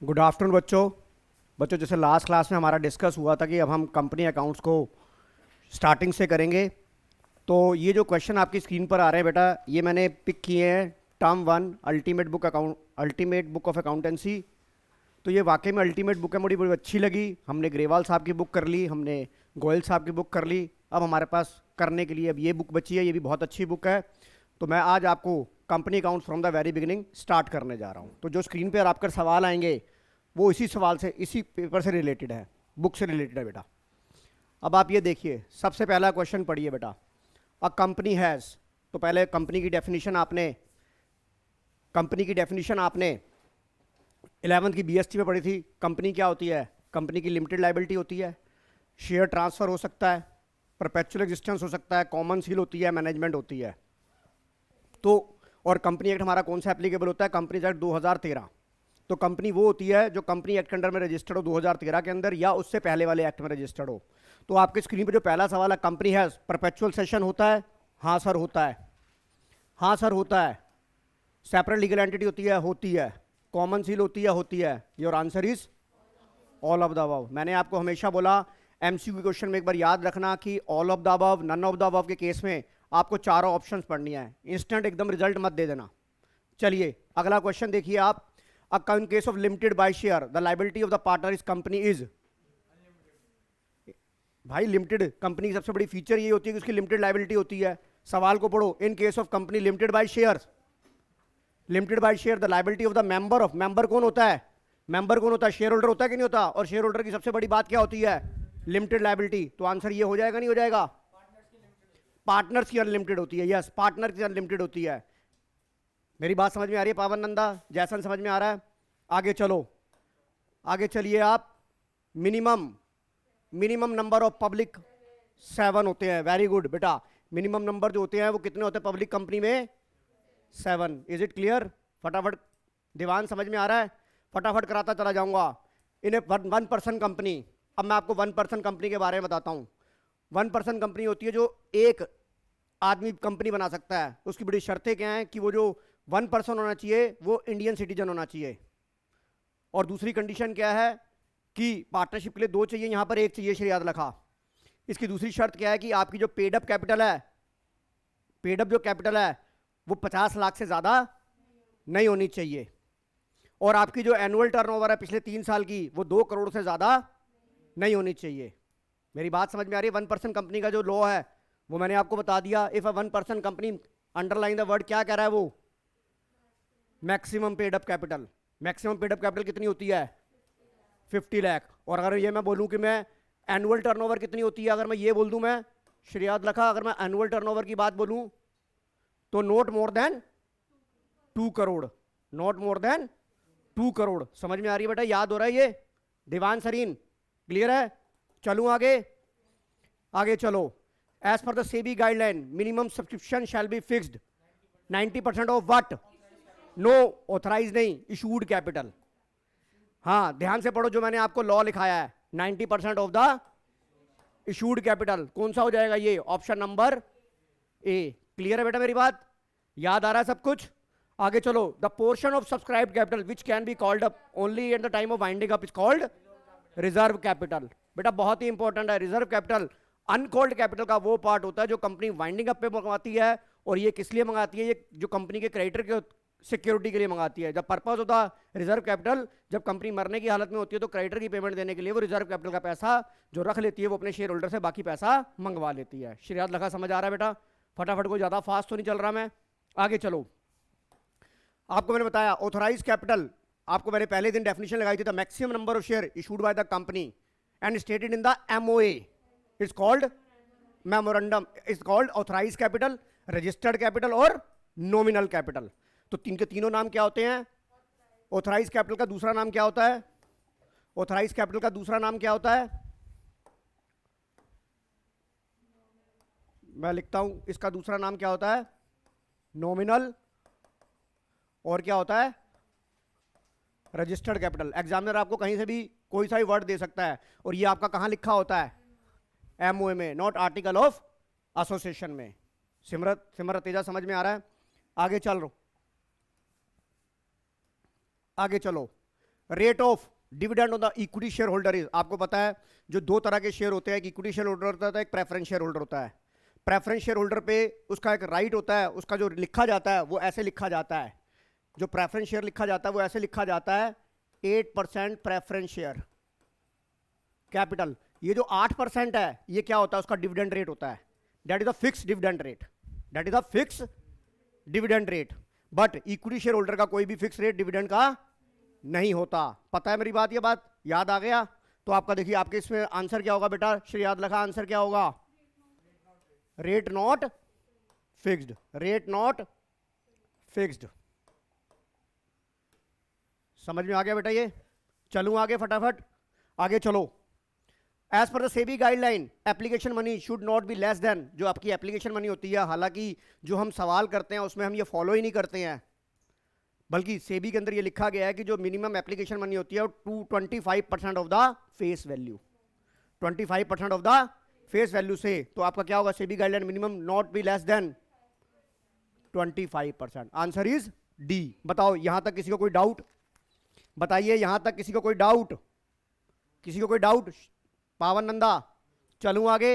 Good afternoon बच्चों। बच्चों जैसे लास्ट क्लास में हमारा डिस्कस हुआ था कि अब हम कंपनी अकाउंट्स को स्टार्टिंग से करेंगे। तो ये जो क्वेश्चन आपकी स्क्रीन पर आ रहे हैं बेटा, ये मैंने पिक किए हैं term one ultimate book of accountancy. तो ये वाकई में अल्टीमेट बुक है, मुझे बड़ी अच्छी लगी। हमने ग्रेवाल साहब की बुक कर ली, हमने गोयल साहब की बुक कर ली। अब हमारे पास करने के लिए अब ये बुक बची है, ये भी बहुत अच्छी बुक है। तो मैं आज आपको company accounts from the very beginning start करने जा रहा हूँ। तो जो स्क्रीन पर आपके सवाल आएंगे वो इसी सवाल से, इसी पेपर से रिलेटेड है, बुक से रिलेटेड है बेटा। अब आप ये देखिए, सबसे पहला क्वेश्चन पढ़िए बेटा। अ कंपनी हैज़, तो पहले कंपनी की डेफिनेशन आपने 11th की बीएसटी में पढ़ी थी। कंपनी क्या होती है? कंपनी की लिमिटेड लाइबिलिटी होती है, शेयर ट्रांसफ़र हो सकता है, परपेचुअल एग्जिस्टेंस हो सकता है, कॉमन सील होती है, मैनेजमेंट होती है। तो और कंपनी एक्ट हमारा कौन सा एप्लीकेबल होता है? Companies act 2013। तो कंपनी वो होती है जो कंपनी एक्ट के अंडर में रजिस्टर्ड हो 2013 के अंदर, या उससे पहले वाले एक्ट में रजिस्टर्ड हो। तो आपके स्क्रीन पे जो पहला सवाल है, कंपनी हैज़ परपेचुअल सेशन होता है? हाँ सर होता है, हाँ सर होता है। सेपरेट लीगल एंटिटी होती है? होती है। कॉमन सील होती है? होती है। Your answer is all of the above. मैंने आपको हमेशा बोला एमसीक्यू क्वेश्चन में एक बार याद रखना कि all of the above, none of the above के केस में आपको चारों ऑप्शंस पढ़नी है, इंस्टेंट एकदम रिजल्ट मत दे देना। चलिए अगला क्वेश्चन देखिए आप। In case of limited by share, the liability of the partner is company is, भाई लिमिटेड कंपनी की सबसे बड़ी फीचर ये होती है कि उसकी लिमिटेड लाइबिलिटी होती है। सवाल को पढ़ो। In case of company limited by share, the liability of the member of, member कौन होता है? मेंबर कौन होता है? शेयर होल्डर होता है कि नहीं होता? और शेयर होल्डर की सबसे बड़ी बात क्या होती है? Limited liability. तो आंसर ये हो जाएगा नहीं हो जाएगा? पार्टनर्स की अनलिमिटेड होती है। यस, पार्टनर की अनलिमिटेड होती है। मेरी बात समझ में आ रही है पावन नंदा? जैसन समझ में आ रहा है? आगे चलो, आगे चलिए आप। मिनिमम नंबर ऑफ पब्लिक 7 होते हैं। वेरी गुड बेटा। मिनिमम नंबर जो होते हैं वो कितने होते हैं पब्लिक कंपनी में? 7। Is it clear? फटाफट दीवान समझ में आ रहा है? फटाफट कराता चला जाऊंगा। इन ए 1% कंपनी, अब मैं आपको 1% कंपनी के बारे में बताता हूं। 1% कंपनी होती है जो एक आदमी कंपनी बना सकता है। उसकी बड़ी शर्तें क्या हैं कि वो जो 1% होना चाहिए वो इंडियन सिटीजन होना चाहिए। और दूसरी कंडीशन क्या है कि पार्टनरशिप के लिए 2 चाहिए, यहां पर 1 चाहिए, श्री याद रखा। इसकी दूसरी शर्त क्या है कि आपकी जो पेडअप कैपिटल है, पेडअप जो कैपिटल है वो 50 लाख से ज्यादा नहीं होनी चाहिए। और आपकी जो एनुअल टर्नओवर है पिछले 3 साल की, वो 2 करोड़ से ज्यादा नहीं होनी चाहिए। मेरी बात समझ में आ रही है? 1% कंपनी का जो लॉ है वो मैंने आपको बता दिया। If a 1% company, underline the word, क्या कह रहा है वो? Maximum paid up capital. Maximum paid up capital कितनी होती है? 50 लाख। और अगर ये मैं बोलूं कि मैं एनुअल टर्नओवर कितनी होती है, अगर मैं ये बोल दूं, मैं श्रेयाद लखा, अगर मैं एनुअल टर्नओवर की बात बोलूं तो not more than 2 crore, not more than 2 crore. समझ में आ रही है बेटा? याद हो रहा है ये? दीवान सरीन क्लियर है? चलूं आगे? आगे चलो। As per the SEBI guideline minimum subscription shall be fixed 90% of what? No authorise नहीं, इशूड कैपिटल। हाँ ध्यान से पढ़ो जो मैंने आपको लॉ लिखाया है। 90% ऑफ द इशूड कैपिटल कौन सा हो जाएगा? ये ऑप्शन नंबर ए। क्लियर है बेटा मेरी बात? याद आ रहा है सब कुछ? आगे चलो। The portion of subscribed capital which can be called up only eight the time of winding up is called reserve capital. बेटा बहुत ही इंपॉर्टेंट है। रिजर्व कैपिटल अनकॉल्ड कैपिटल का वो पार्ट होता है जो कंपनी वाइंडिंग अप पे मंगवाती है। और ये किस लिए मंगाती है? ये जो कंपनी के क्रेडिटर के सिक्योरिटी के लिए मंगाती है। जब पर्पस होता रिजर्व कैपिटल, जब कंपनी मरने की हालत में होती है तो क्रेडिटर की पेमेंट देने के लिए वो रिजर्व कैपिटल का पैसा जो रख लेती है वो अपने शेयर होल्डर से बाकी पैसा मंगवा लेती है। श्रेयाद लखा समझ आ रहा है बेटा? फटाफट कोई ज्यादा फास्ट तो नहीं चल रहा मैं? आगे चलो। आपको मैंने बताया ऑथराइज कैपिटल, आपको मैंने पहले दिन डेफिनेशन लगाई थी। The maximum number of share issued by the company and stated in the MOA is called memorandum, is called authorise capital, registered capital और नॉमिनल कैपिटल। तो के तीनों नाम क्या होते हैं? ऑथराइज कैपिटल का दूसरा नाम क्या होता है? ऑथराइज कैपिटल का दूसरा नाम क्या होता है? मैं लिखता हूं, इसका दूसरा नाम क्या होता है? नॉमिनल। और क्या होता है? Registered capital. एग्जामिनर आपको कहीं से भी कोई सा भी वर्ड दे सकता है और ये आपका कहां लिखा होता है? एमओए में, नॉट आर्टिकल ऑफ एसोसिएशन में। सिमरत तेजा समझ में आ रहा है? आगे चल रो, आगे चलो। Rate of dividend on the equity share holder is, आपको पता है जो दो तरह के शेयर होते हैं, एक इक्विटी शेयर होल्डर होता है, एक प्रेफरेंस शेयर होल्डर होता है। प्रेफरेंस शेयर होल्डर पे उसका एक राइट होता है, उसका जो लिखा जाता है वो ऐसे लिखा जाता है, जो प्रेफरेंस शेयर लिखा जाता है वो ऐसे लिखा जाता है 8% प्रेफरेंस शेयर कैपिटल। ये जो 8% है ये क्या होता है, उसका डिविडेंड रेट होता है, that is a fix dividend rate, that is a fix dividend rate. But equity share holder का कोई भी फिक्स रेट डिविडेंड का नहीं होता। पता है मेरी बात, ये बात याद आ गया? तो आपका देखिए आपके इसमें आंसर क्या होगा बेटा, श्री याद लखा, आंसर क्या होगा? Rate not fixed, rate not fixed. समझ में आ गया बेटा? ये चलूं आगे फटाफट, आगे चलो। As per the SEBI guideline application money should not be less than, जो आपकी एप्लीकेशन मनी होती है, हालांकि जो हम सवाल करते हैं उसमें हम ये फॉलो ही नहीं करते हैं, बल्कि सेबी के अंदर ये लिखा गया है कि जो मिनिमम एप्लीकेशन मनी होती है वो 25% of the face value, 25% of the face value से। तो आपका क्या होगा, SEBI guideline minimum not be less then 25%। Answer is D. बताओ यहां तक किसी को कोई डाउट? बताइए यहां तक किसी को कोई डाउट? किसी को कोई डाउट? पावन नंदा, चलूं आगे,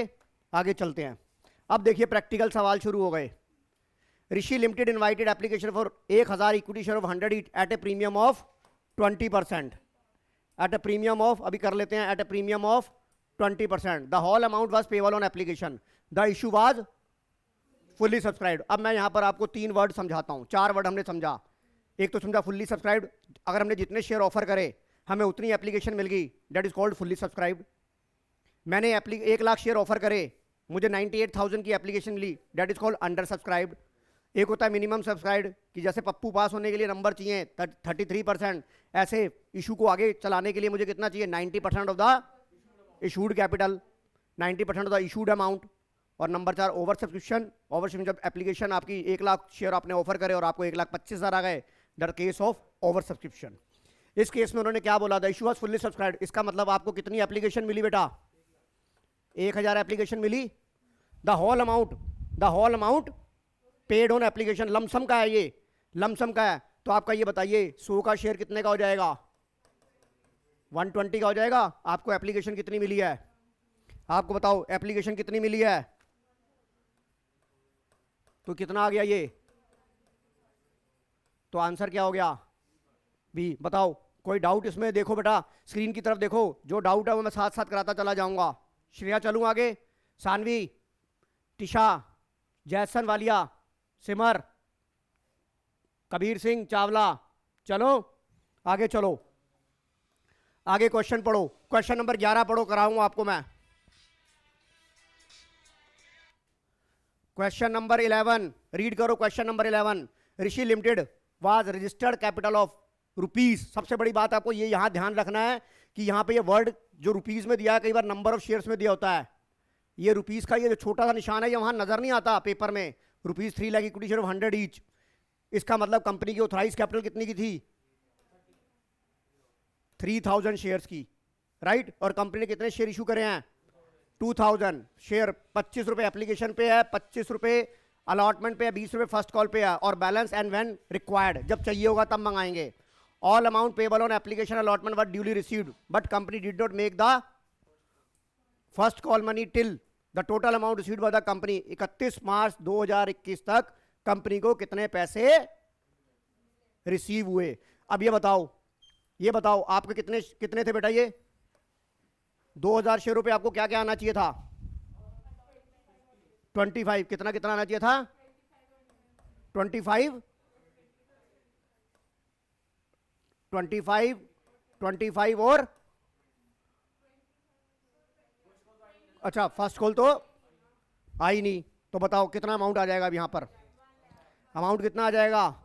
आगे चलते हैं। अब देखिए प्रैक्टिकल सवाल शुरू हो गए। Rishi limited invited application for 1000 equity share of 100 each at a premium of 20%, at a premium of, अभी कर लेते हैं, at a premium of 20%। The whole amount was payable on application, the issue was fully subscribed. अब मैं यहां पर आपको 3 word समझाता हूं, 4 वर्ड हमने समझा। एक तो समझा फुल्ली सब्सक्राइब्ड, अगर हमने जितने शेयर ऑफर करे हमें उतनी एप्लीकेशन मिल गई, that is called fully subscribed. मैंने 1 लाख शेयर ऑफर करे, मुझे 98,000 की एप्लीकेशन मिली, that is called under subscribed. एक होता है मिनिमम सब्सक्राइब्ड, कि जैसे पप्पू पास होने के लिए नंबर चाहिए 33%, ऐसे इशू को आगे चलाने के लिए मुझे कितना चाहिए, 90% of the issued capital, 90% of the issued amount. और number 4 over subscription. Over subscription जब एप्लीकेशन आपकी 1 लाख शेयर आपने ऑफर करे और आपको 1,25,000 आ गए, that case of over subscription. इस केस में उन्होंने क्या बोला, the issue was fully subscribed. इसका मतलब आपको कितनी एप्लीकेशन मिली बेटा, 1000 एप्लीकेशन मिली। The whole amount paid on application, lump sum का है, ये लमसम का है। तो आपका ये बताइए 100 का शेयर कितने का हो जाएगा, 120 का हो जाएगा। आपको एप्लीकेशन कितनी मिली है, आपको बताओ एप्लीकेशन कितनी मिली है, तो कितना आ गया ये, तो आंसर क्या हो गया, बी। बताओ कोई डाउट इसमें? देखो बेटा स्क्रीन की तरफ देखो, जो डाउट है वो मैं साथ साथ कराता चला जाऊंगा। श्रेया चलूं आगे, सानवी, टिशा, जैसन वालिया, सिमर, कबीर सिंह चावला, चलो आगे चलो, आगे क्वेश्चन पढ़ो। क्वेश्चन नंबर 11 पढ़ो, कराऊंगा आपको मैं। क्वेश्चन नंबर 11 रीड करो। Question number 11, Rishi limited was registered capital of rupees. सबसे बड़ी बात आपको ये यहां ध्यान रखना है कि यहां पे ये वर्ड जो रुपीज में दिया है, कई बार नंबर ऑफ शेयर्स में दिया होता है। ये रुपीज का ये जो छोटा सा निशान है ये वहां नजर नहीं आता पेपर में, rupees 3 lakh equity share of 100 each. इसका मतलब कंपनी की ऑथराइज कैपिटल कितनी की थी, 3000 शेयर्स की, राइट। और कंपनी ने कितने शेयर इशू करे हैं, 2000 शेयर। 25 रुपए एप्लीकेशन पे है, 25 रुपए अलॉटमेंट पे है, 20 रुपए फर्स्ट कॉल पे है, और बैलेंस एंड व्हेन रिक्वायर्ड, जब चाहिए होगा तब मंगाएंगे। All amount payable on application allotment were duly received but company did not make the first call money till the total amount received by the company. 31 मार्च 2021 तक कंपनी को कितने पैसे रिसीव हुए। अब ये बताओ आपके कितने थे बेटा, ये 2000 शेयरों पे आपको क्या क्या आना चाहिए था, 25, कितना कितना आना चाहिए था, 25 और अच्छा फर्स्ट कॉल तो आई नहीं, तो बताओ कितना अमाउंट आ जाएगा अब यहां पर, अमाउंट कितना आ जाएगा।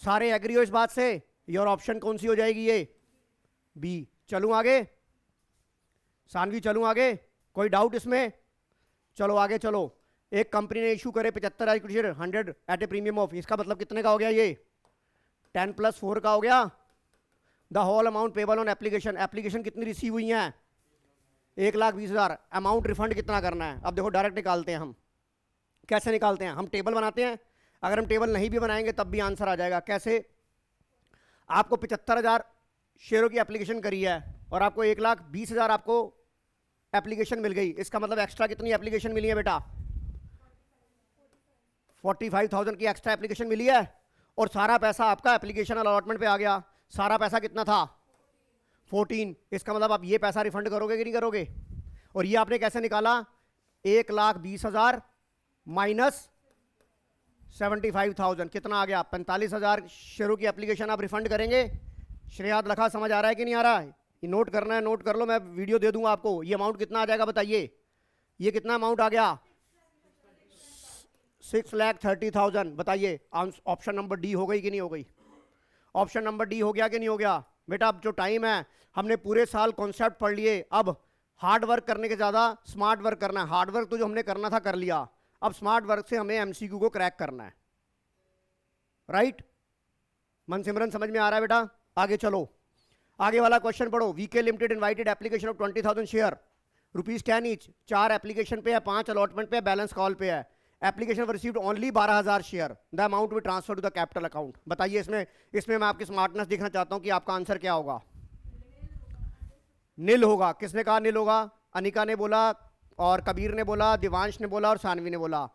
सारे एग्री हो इस बात से, योर ऑप्शन कौन सी हो जाएगी, ये बी। चलूं आगे, सानवी चलूं आगे, कोई डाउट इसमें? चलो आगे चलो। एक कंपनी ने इशू करे 75 equity share 100 at a premium of, इसका मतलब कितने का हो गया, ये 10 + 4 का हो गया। The whole amount payable on application, application कितनी रिसीव हुई हैं, 1,20,000। अमाउंट रिफंड कितना करना है। अब देखो डायरेक्ट निकालते हैं हम, कैसे निकालते हैं, हम टेबल बनाते हैं। अगर हम टेबल नहीं भी बनाएंगे तब भी आंसर आ जाएगा। कैसे, आपको 75,000 शेयरों की एप्लीकेशन करी है और आपको 1,20,000 आपको एप्लीकेशन मिल गई, इसका मतलब एक्स्ट्रा कितनी एप्लीकेशन मिली है बेटा? 45,000 की एक्स्ट्रा एप्लीकेशन मिली है और सारा पैसा आपका एप्लीकेशन अलॉटमेंट पे आ गया। सारा पैसा कितना था? 14। इसका मतलब आप ये पैसा रिफंड करोगे कि नहीं करोगे? और ये आपने कैसे निकाला? 1,20,000 माइनस 75,000 कितना आ गया? 45,000 शेयरों की एप्लीकेशन आप रिफंड करेंगे। श्रेयाद लखा समझ आ रहा है कि नहीं आ रहा है? ये नोट करना है, नोट कर लो, मैं वीडियो दे दूंगा आपको। ये अमाउंट कितना आ जाएगा बताइए? ये कितना अमाउंट आ गया? 6,30,000। बताइए ऑप्शन नंबर डी हो गई कि नहीं हो गई? ऑप्शन नंबर डी हो गया कि नहीं हो गया? बेटा अब जो टाइम है, हमने पूरे साल कॉन्सेप्ट पढ़ लिए, अब हार्ड वर्क करने के ज़्यादा स्मार्ट वर्क करना है। हार्ड वर्क तो जो हमने करना था कर लिया, अब स्मार्ट वर्क से हमें एमसीक्यू को क्रैक करना है। राइट? मनसिमरन समझ में आ रहा है बेटा? आगे चलो, आगे वाला क्वेश्चन पढ़ो। VK limited invited application of 20,000 share, ₹10 each. 4 application पे है, 5 अलॉटमेंट पे है, बैलेंस कॉल पे है। Application were received only 12,000 share, the amount we transfer to the capital account. बताइए इसमें मैं आपकी स्मार्टनेस देखना चाहता हूं कि आपका आंसर क्या होगा। नील होगा। किसने कहा नील होगा? अनिका ने बोला और कबीर ने बोला, दिवांश ने बोला और सानवी ने बोला।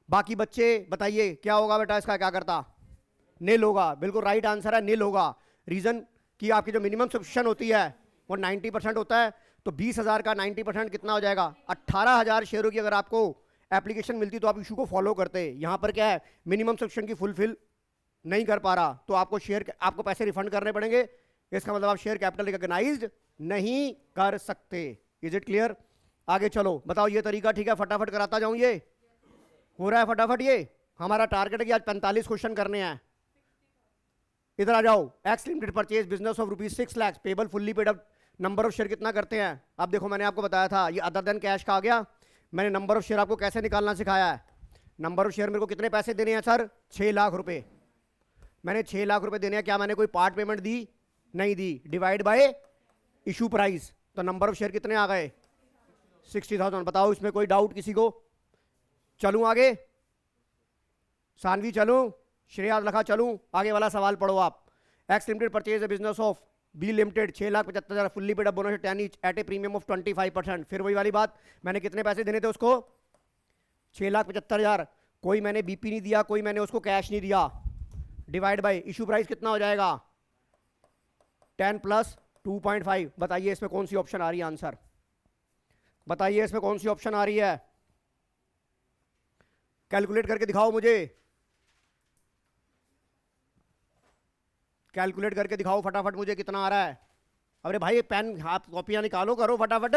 बाकी बच्चे बताइए क्या होगा बेटा? इसका क्या करता? नील होगा। बिल्कुल राइट आंसर है, नील होगा। रीजन कि आपकी जो मिनिमम सब्सक्रिप्शन होती है वो 90% होता है, तो 20,000 का 90% कितना हो जाएगा? 18,000 शेयरों की अगर आपको एप्लीकेशन मिलती तो आप इशू को फॉलो करते। यहां पर क्या है, मिनिमम सब्सक्रिप्शन की फुलफिल नहीं कर पा रहा तो आपको पैसे रिफंड करने पड़ेंगे। इसका मतलब आप शेयर कैपिटल रिकॉग्नाइज्ड नहीं कर सकते। Is it clear? आगे चलो, बताओ ये तरीका ठीक है? फटाफट कराता जाऊं, ये हो रहा है फटाफट? ये हमारा टारगेट है कि आज 45 क्वेश्चन करने हैं। इधर आ जाओ। X limited purchase business of ₹6 lakh, payable fully paid up. Number of share कितना करते हैं? अब देखो मैंने आपको बताया था ये अदर देन कैश का आ गया। मैंने नंबर ऑफ शेयर आपको कैसे निकालना सिखाया है। नंबर ऑफ शेयर मेरे को कितने पैसे देने हैं सर? 6 लाख रुपए। मैंने 6 लाख रुपए देने हैं। क्या मैंने कोई पार्ट पेमेंट दी? नहीं दी। डिवाइड बाय इशू प्राइस, तो नंबर ऑफ शेयर कितने आ गए? 60,000। बताओ इसमें कोई डाउट किसी को? चलूं आगे? सानवी चलूं? श्रेयाद लखा चलूं? आगे वाला सवाल पढ़ो आप। X limited purchase business of B limited 6,75,000 fully paid up bonus 10 each at a premium of 25%। फिर वही वाली बात, मैंने कितने पैसे देने थे उसको? 6,75,000। कोई मैंने बीपी नहीं दिया, कोई मैंने उसको कैश नहीं दिया। डिवाइड बाय इशू प्राइस कितना हो जाएगा? 10 प्लस 2.5। बताइए इसमें कौन सी ऑप्शन आ रही है? आंसर बताइए इसमें कौन सी ऑप्शन आ रही है? कैलकुलेट करके दिखाओ मुझे, कैलकुलेट करके दिखाओ फटाफट मुझे कितना आ रहा है। अरे भाई पेन हाथ कॉपियां निकालो, करो फटाफट।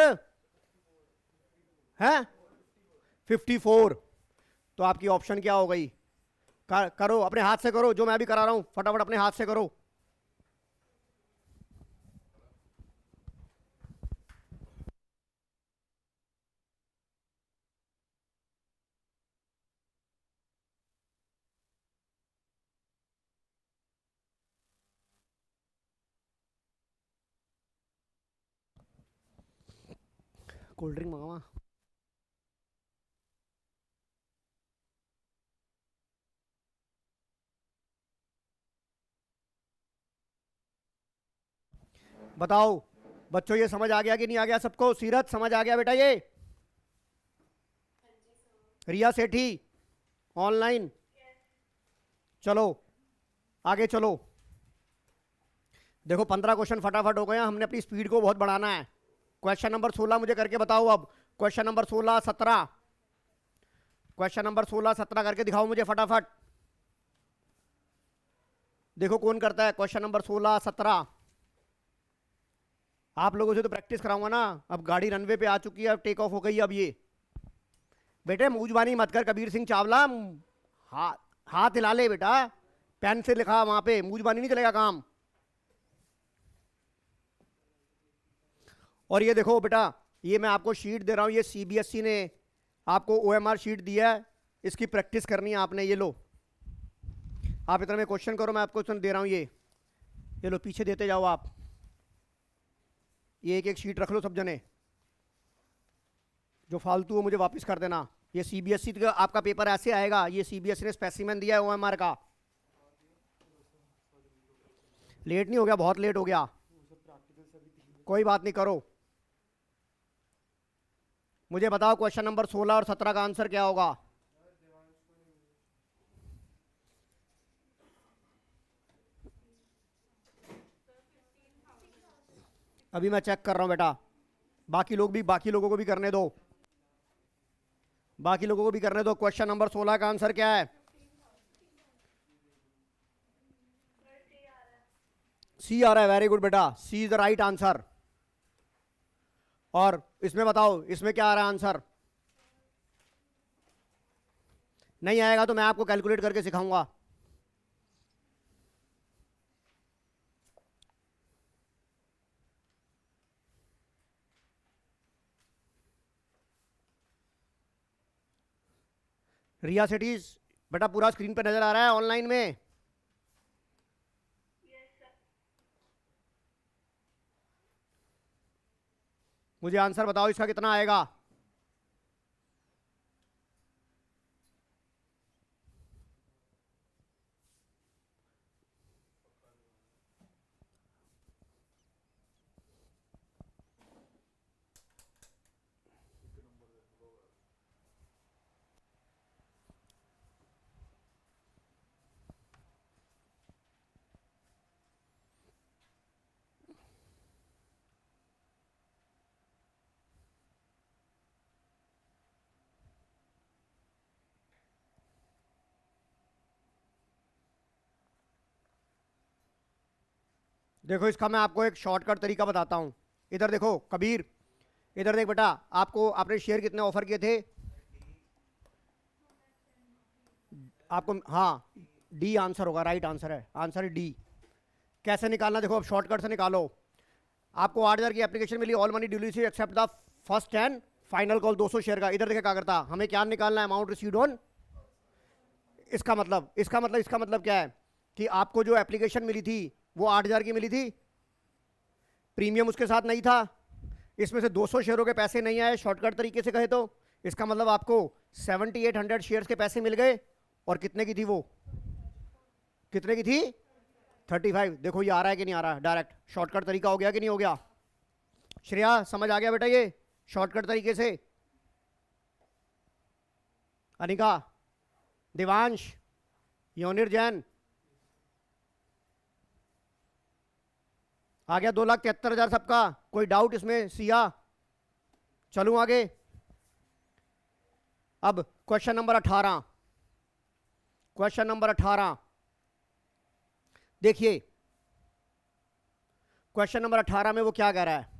है 54। तो आपकी ऑप्शन क्या हो गई? करो अपने हाथ से करो, जो मैं भी करा रहा हूं, फटाफट अपने हाथ से करो। कोल्ड ड्रिंक मंगावा? बताओ बच्चों, ये समझ आ गया कि नहीं आ गया सबको? सीरत समझ आ गया बेटा? ये रिया सेठी ऑनलाइन? चलो आगे चलो। देखो 15 क्वेश्चन फटाफट हो गए हैं, हमने अपनी स्पीड को बहुत बढ़ाना है। क्वेश्चन नंबर 16 मुझे करके बताओ अब। क्वेश्चन नंबर 16 17, क्वेश्चन नंबर 16 17 करके दिखाओ मुझे फटाफट। देखो कौन करता है? Question number 16 17। आप लोगों से तो प्रैक्टिस कराऊंगा ना। अब गाड़ी रनवे पे आ चुकी है, अब टेक ऑफ हो गई। अब ये बेटे मूजबानी मत कर कबीर सिंह चावला, हाथ हिला ले बेटा। पेन से लिखा वहां पे, मूजबानी नहीं चलेगा काम। और ये देखो बेटा, ये मैं आपको शीट दे रहा हूं, ये सीबीएसई ने आपको ओएमआर शीट दिया है, इसकी प्रैक्टिस करनी है आपने। ये लो, आप इतना में क्वेश्चन करो, मैं आपको क्वेश्चन दे रहा हूं। ये लो, पीछे देते जाओ आप। ये एक एक शीट रख लो सब जने, जो फालतू हो मुझे वापस कर देना। ये सीबीएसई का आपका पेपर ऐसे आएगा। ये सीबीएसई ने स्पेसिमेन दिया है ओएमआर का। लेट नहीं हो गया? बहुत लेट हो गया। कोई बात नहीं, करो। मुझे बताओ क्वेश्चन नंबर 16 और 17 का आंसर क्या होगा? अभी मैं चेक कर रहा हूं बेटा, बाकी लोगों को भी करने दो, बाकी लोगों को भी करने दो। क्वेश्चन नंबर 16 का आंसर क्या है? सी आ रहा है, वेरी गुड बेटा, सी इज द राइट आंसर। और इसमें बताओ, इसमें क्या आ रहा है आंसर? नहीं आएगा तो मैं आपको कैलकुलेट करके सिखाऊंगा। रिया सिटीज बेटा, पूरा स्क्रीन पे नजर आ रहा है ऑनलाइन में? मुझे आंसर बताओ इसका कितना आएगा? देखो, इसका मैं आपको एक शॉर्टकट तरीका बताता हूं। इधर देखो कबीर, इधर देख बेटा, आपको आपने शेयर कितने ऑफर किए थे? आपको, हाँ, डी आंसर होगा, राइट आंसर है, आंसर है डी। कैसे निकालना, देखो अब शॉर्टकट से निकालो। आपको 8,000 की एप्लीकेशन मिली, all money duly received except the first and final call 200 share का। इधर देखे क्या करता, हमें क्या निकालना है? Amount received on. इसका मतलब क्या है कि आपको जो एप्लीकेशन मिली थी वो 8,000 की मिली थी, प्रीमियम उसके साथ नहीं था, इसमें से 200 शेयरों के पैसे नहीं आए, शॉर्टकट तरीके से कहे तो। इसका मतलब आपको 7,800 शेयर्स के पैसे मिल गए। और कितने की थी वो? कितने की थी? 35। देखो ये आ रहा है कि नहीं आ रहा? डायरेक्ट शॉर्टकट तरीका हो गया कि नहीं हो गया? श्रेया समझ आ गया बेटा ये शॉर्टकट तरीके से? अनिका, दिवांश, योनिर जैन, आ गया? 2,73,000 सबका। कोई डाउट इसमें? सिया, चलूं आगे? अब क्वेश्चन नंबर 18, क्वेश्चन नंबर 18 देखिए। क्वेश्चन नंबर 18 में वो क्या कह रहा है?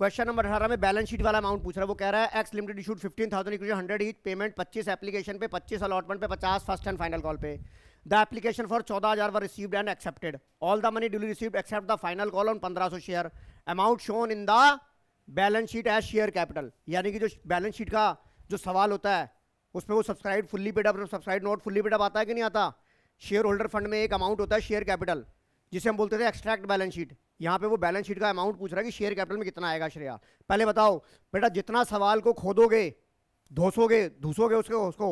क्वेश्चन नंबर 18 में बैलेंस शीट वाला अमाउंट पूछ रहा है। वो कह रहा है X limited issued 15,000 equity 100 each, payment 25 application पे, 25 अलॉटमेंट पे, 50 फर्स्ट एंड फाइनल कॉल पे। The application for 14,000 were received and accepted, all the money duly received except the final call on 1,500 share, amount shown in the balance sheet as share capital. यानी कि जो balance sheet का जो सवाल होता है उसमें वो subscribe fully paid up, subscribe not fully paid up आता है कि नहीं आता? शेयर होल्डर फंड में एक अमाउंट होता है शेयर कैपिटल, जिसे हम बोलते थे एक्सट्रैक्ट बैलेंस शीट। यहाँ पे वो बैलेंस शीट का अमाउंट पूछ रहा है कि शेयर कैपिटल में कितना आएगा। श्रेया पहले बताओ बेटा, जितना सवाल को खोदोगे, धूसोगे उसको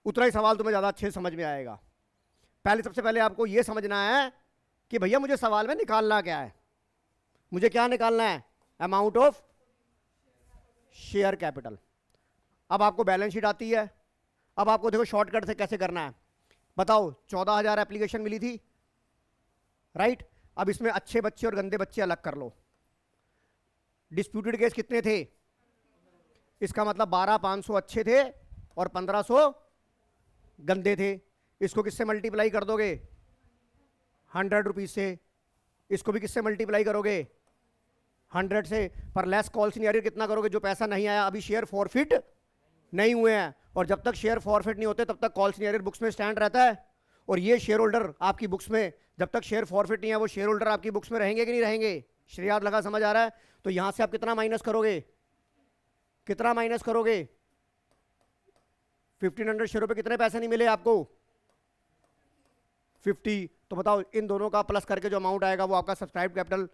उतना ही सवाल तुम्हें ज़्यादा अच्छे से समझ में आएगा। सबसे पहले आपको ये समझना है कि भैया मुझे सवाल में निकालना क्या है। मुझे क्या निकालना है? Amount of share capital. अब आपको बैलेंस शीट आती है। अब आपको देखो शॉर्टकट से कैसे करना है, बताओ। 14,000 एप्लीकेशन मिली थी, राइट? अब इसमें अच्छे बच्चे और गंदे बच्चे अलग कर लो। डिस्प्यूटेड केस कितने थे? इसका मतलब 12,500 अच्छे थे और 1,500 गंदे थे। इसको किससे मल्टीप्लाई कर दोगे? 100 रुपीज से। इसको भी किससे मल्टीप्लाई करोगे? 100 से। पर लेस कॉल सीनियर कितना करोगे? जो पैसा नहीं आया, अभी शेयर फॉरफिट नहीं हुए हैं, और जब तक शेयर फॉरफिट नहीं होते तब तक कॉल सीनियर बुक्स में स्टैंड रहता है। और ये शेयर होल्डर आपकी बुक्स में, जब तक शेयर फॉरफिट नहीं है, वो शेयर होल्डर आपकी बुक्स में रहेंगे कि नहीं रहेंगे? श्रेयाद लगा, समझ आ रहा है? तो यहां से आप कितना माइनस करोगे? कितना माइनस करोगे? 1,500 शेयरों पे कितने पैसे नहीं मिले आपको? 50। तो बताओ इन दोनों का प्लस करके जो अमाउंट आएगा वो आपका सब्सक्राइब कैपिटल,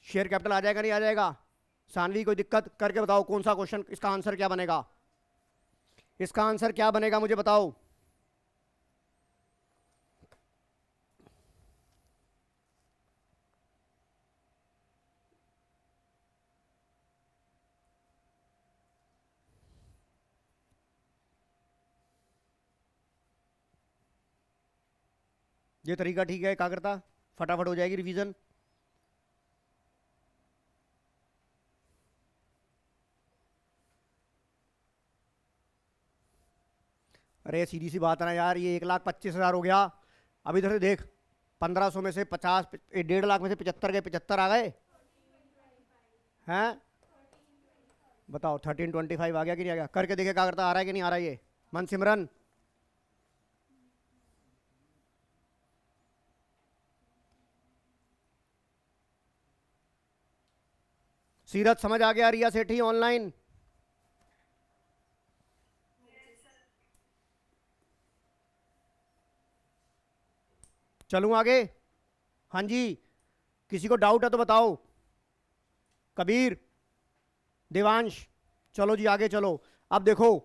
शेयर कैपिटल आ जाएगा नहीं आ जाएगा? सानवी कोई दिक्कत? करके बताओ कौन सा क्वेश्चन, इसका आंसर क्या बनेगा? इसका आंसर क्या बनेगा मुझे बताओ। ये तरीका ठीक है एकाग्रता, फटाफट हो जाएगी रिवीजन। अरे सीधी सी बात है ना यार, ये 1,25,000 हो गया। अब इधर से देख, 1500 में से 50, 1.5 लाख में से 75 गए, 75 आ गए हैं। बताओ 1325 आ गया कि नहीं आ गया? करके देखे क्या करता, आ रहा है कि नहीं आ रहा है ये मन सिमरन? सीरत समझ आ गया? रिया सेठी ऑनलाइन? चलूं आगे? हाँ जी, किसी को डाउट है तो बताओ। कबीर, देवांश, चलो जी आगे चलो। अब देखो,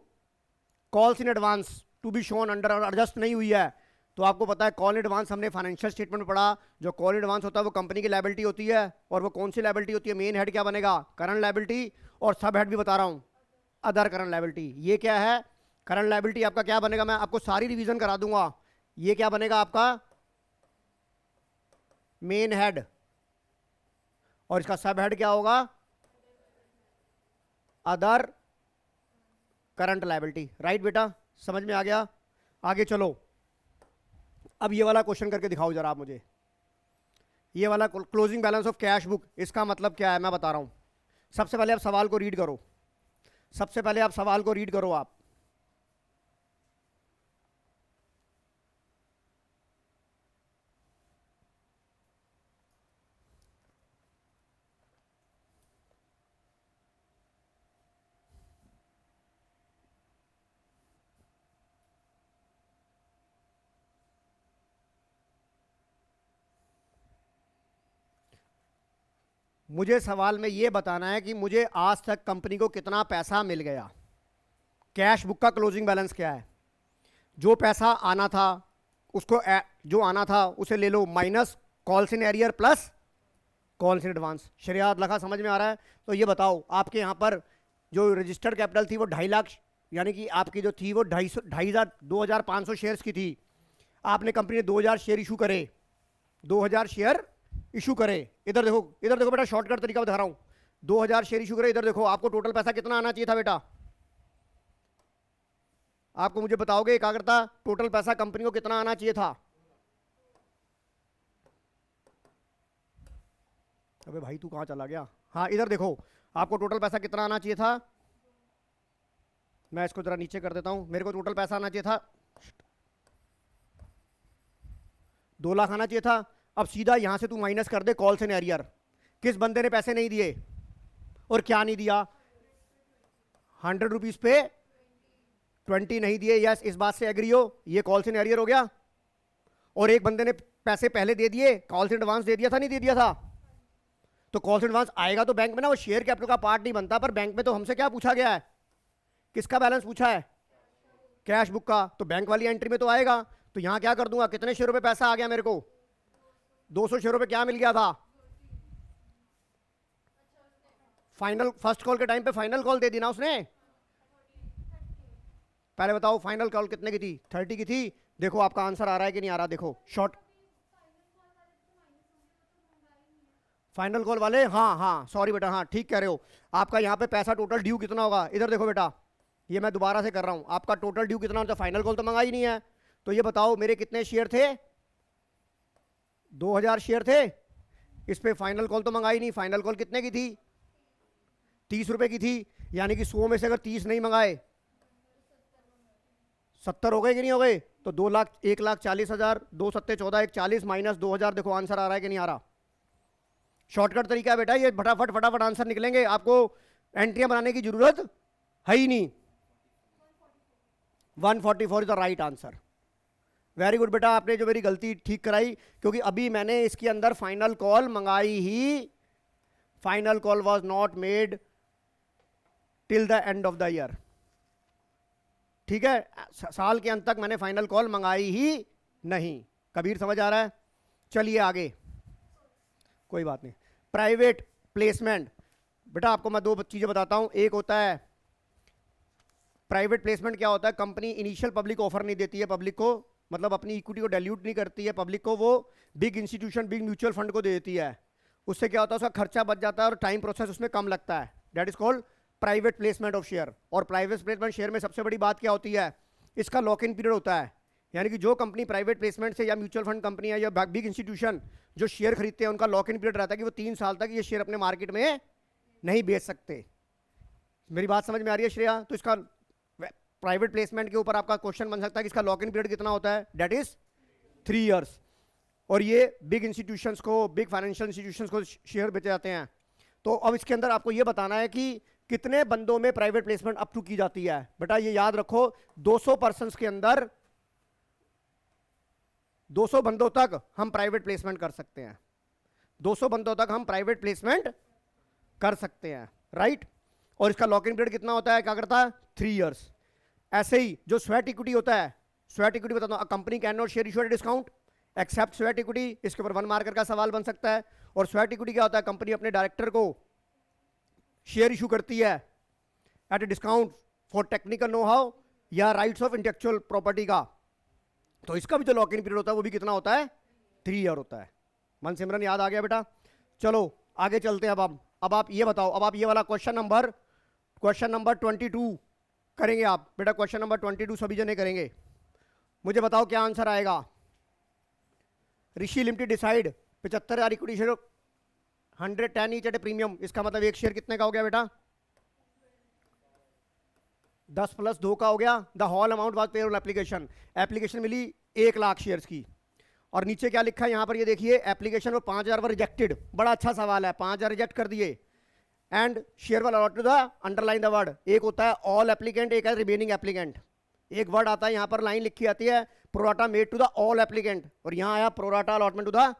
calls in advance to be shown under, adjust नहीं हुई है तो आपको पता है कॉल इन एडवांस हमने फाइनेंशियल स्टेटमेंट में पढ़ा। जो कॉल इन एडवांस होता है वो कंपनी की लायबिलिटी होती है, और वो कौन सी लायबिलिटी होती है? मेन हेड क्या बनेगा? Current liability. और सब हेड भी बता रहा हूं, अदर करंट लायबिलिटी। ये क्या है? करंट लायबिलिटी आपका क्या बनेगा? मैं आपको सारी रिवीजन करा दूंगा। ये क्या बनेगा आपका? Main head. और इसका सब हेड क्या होगा? Other current liability. राइट बेटा, समझ में आ गया? आगे चलो। अब ये वाला क्वेश्चन करके दिखाओ जरा आप मुझे। ये वाला closing balance of cash book, इसका मतलब क्या है मैं बता रहा हूं। सबसे पहले आप सवाल को रीड करो, सबसे पहले आप सवाल को रीड करो आप। मुझे सवाल में यह बताना है कि मुझे आज तक कंपनी को कितना पैसा मिल गया। कैश बुक का क्लोजिंग बैलेंस क्या है? जो पैसा आना था उसको जो आना था उसे ले लो, minus calls in arrear plus calls in advance. शरियात लखा समझ में आ रहा है? तो ये बताओ, आपके यहाँ पर जो रजिस्टर्ड कैपिटल थी वो 2.5 लाख, यानी कि आपकी जो थी वो 2,500 2,500 शेयर्स की थी। आपने कंपनी ने 2,000 शेयर इशू करे, 2,000 शेयर इशू करे। इधर देखो, इधर देखो बेटा, शॉर्टकट तरीका बता रहा हूं। 2,000 शेयर इशू करे, इधर देखो आपको टोटल पैसा कितना आना चाहिए था बेटा? आपको मुझे बताओगे एकाग्रता, टोटल पैसा कंपनी को कितना आना चाहिए था? अबे भाई तू कहां चला गया? हाँ इधर देखो, आपको टोटल पैसा कितना आना चाहिए था? मैं इसको जरा नीचे कर देता हूं। मेरे को टोटल पैसा आना चाहिए था 2 लाख आना चाहिए था। अब सीधा यहां से तू माइनस कर दे कॉल्स इन एरियर। किस बंदे ने पैसे नहीं दिए और क्या नहीं दिया? 100 रुपीज पे 20 नहीं दिए। यस, इस बात से एग्री हो? ये कॉल्स इन एरियर हो गया। और एक बंदे ने पैसे पहले दे दिए, कॉल्स इन एडवांस दे दिया था नहीं दे दिया था? तो कॉल्स इन एडवांस आएगा तो बैंक में ना, वो शेयर कैपिटल का पार्ट नहीं बनता। पर बैंक में तो हमसे क्या पूछा गया है? किसका बैलेंस पूछा है? कैश बुक का। तो बैंक वाली एंट्री में तो आएगा। तो यहां क्या कर दूंगा, कितने शेयरों पे पैसा आ गया मेरे को? 200 शेयरों पे क्या मिल गया था? फाइनल, फर्स्ट कॉल के टाइम पे फाइनल कॉल दे दी ना उसने। पहले बताओ फाइनल कॉल कितने की थी? 30 की थी। देखो आपका आंसर आ रहा है कि नहीं आ रहा? देखो शॉर्ट फाइनल कॉल वाले, हाँ हाँ सॉरी बेटा, हाँ ठीक कह रहे हो। आपका यहाँ पे पैसा टोटल ड्यू कितना होगा? इधर देखो बेटा, ये मैं दोबारा से कर रहा हूँ। आपका टोटल ड्यू कितना होता? फाइनल कॉल तो मंगा ही नहीं है। तो ये बताओ मेरे कितने शेयर थे? 2,000 शेयर थे। इस पे फाइनल कॉल तो मंगाई नहीं। फाइनल कॉल कितने की थी? 30 रुपए की थी। यानी कि 100 में से अगर 30 नहीं मंगाए, 70 हो गए कि नहीं हो गए? तो 2 लाख, 1,40,000, 2 सत्ते 14, 1 40 माइनस 2,000। देखो आंसर आ रहा है कि नहीं आ रहा? शॉर्टकट तरीका है बेटा ये, फटाफट फटाफट आंसर निकलेंगे। आपको एंट्रियां बनाने की जरूरत है ही नहीं। 144 is the right answer. Very good बेटा, आपने जो मेरी गलती ठीक कराई, क्योंकि अभी मैंने इसके अंदर फाइनल कॉल मंगाई ही। Final call was not made till the end of the year. ठीक है, साल के अंत तक मैंने फाइनल कॉल मंगाई ही नहीं। कबीर समझ आ रहा है? चलिए आगे, कोई बात नहीं। प्राइवेट प्लेसमेंट, बेटा आपको मैं 2 चीजें बताता हूं। एक होता है प्राइवेट प्लेसमेंट, क्या होता है? कंपनी इनिशियल पब्लिक ऑफर नहीं देती है पब्लिक को, मतलब अपनी इक्विटी को डाइल्यूट नहीं करती है पब्लिक को, वो big institution big mutual fund को दे देती है। उससे क्या होता है, उसका खर्चा बच जाता है और टाइम प्रोसेस उसमें कम लगता है। That is called private placement of share. और प्राइवेट प्लेसमेंट शेयर में सबसे बड़ी बात क्या होती है, इसका लॉक इन पीरियड होता है। यानी कि जो कंपनी प्राइवेट प्लेसमेंट से या म्यूचुअल फंड कंपनी है या बिग इंस्टीट्यूशन जो शेयर खरीदते हैं, उनका लॉक इन पीरियड रहता है कि वो 3 साल तक ये शेयर अपने मार्केट में नहीं बेच सकते। मेरी बात समझ में आ रही है श्रेया? तो इसका प्राइवेट प्लेसमेंट के ऊपर आपका क्वेश्चन बन सकता है कि इसका लॉक इन पीरियड कितना होता है, दैट इज 3 ईयर्स। और ये बिग इंस्टीट्यूशंस को, बिग फाइनेंशियल इंस्टीट्यूशंस को शेयर बेचे जाते हैं। तो अब इसके अंदर आपको ये बताना है कि कितने बंदों में प्राइवेट प्लेसमेंट अप टू की जाती है। बेटा ये याद रखो, 200 पर्सन्स के अंदर 200 बंदों तक हम प्राइवेट प्लेसमेंट कर सकते हैं। 200 बंदों तक हम प्राइवेट प्लेसमेंट कर सकते हैं, राइट। और इसका लॉक इन पीरियड कितना होता है, क्या करता है, 3 ईयर्स। ऐसे ही जो स्वेट इक्विटी होता है, स्वेट इक्विटी बताता हूं, company can not share issue at discount except sweat equity. इसके ऊपर 1 मार्कर का सवाल बन सकता है। और स्वेट इक्विटी क्या होता है, कंपनी अपने डायरेक्टर को शेयर इशू करती है at a discount for technical know how या राइट्स ऑफ इंटेलेक्चुअल प्रॉपर्टी का। तो इसका भी जो लॉक इन पीरियड होता है वो भी कितना होता है, 3 ईयर होता है। मन सिमरन याद आ गया बेटा? चलो आगे चलते हैं। अब आप ये बताओ, अब आप ये वाला क्वेश्चन नंबर 22 करेंगे आप। बेटा क्वेश्चन नंबर 22 सभी जने करेंगे। मुझे बताओ क्या आंसर आएगा। Rishi limited decide 75,000 equity share 110 each at a premium. इसका मतलब एक शेयर कितने का हो गया बेटा, 10 + 2 का हो गया। The whole amount was paid on application. Application मिली 1 लाख शेयर्स की। और नीचे क्या लिखा है यहाँ पर, ये देखिए, एप्लीकेशन में 5,000 वर रिजेक्टेड। बड़ा अच्छा सवाल है, 5,000 रिजेक्ट कर दिए। एंड शेयर वाला allot to the underline the word, एक होता है ऑल एप्लीकेंट, एक है रिमेनिंग एप्लीकेंट। एक वर्ड आता है यहाँ पर, लाइन लिखी आती है pro rata made to the all applicant, और यहाँ आया pro rata allotment to the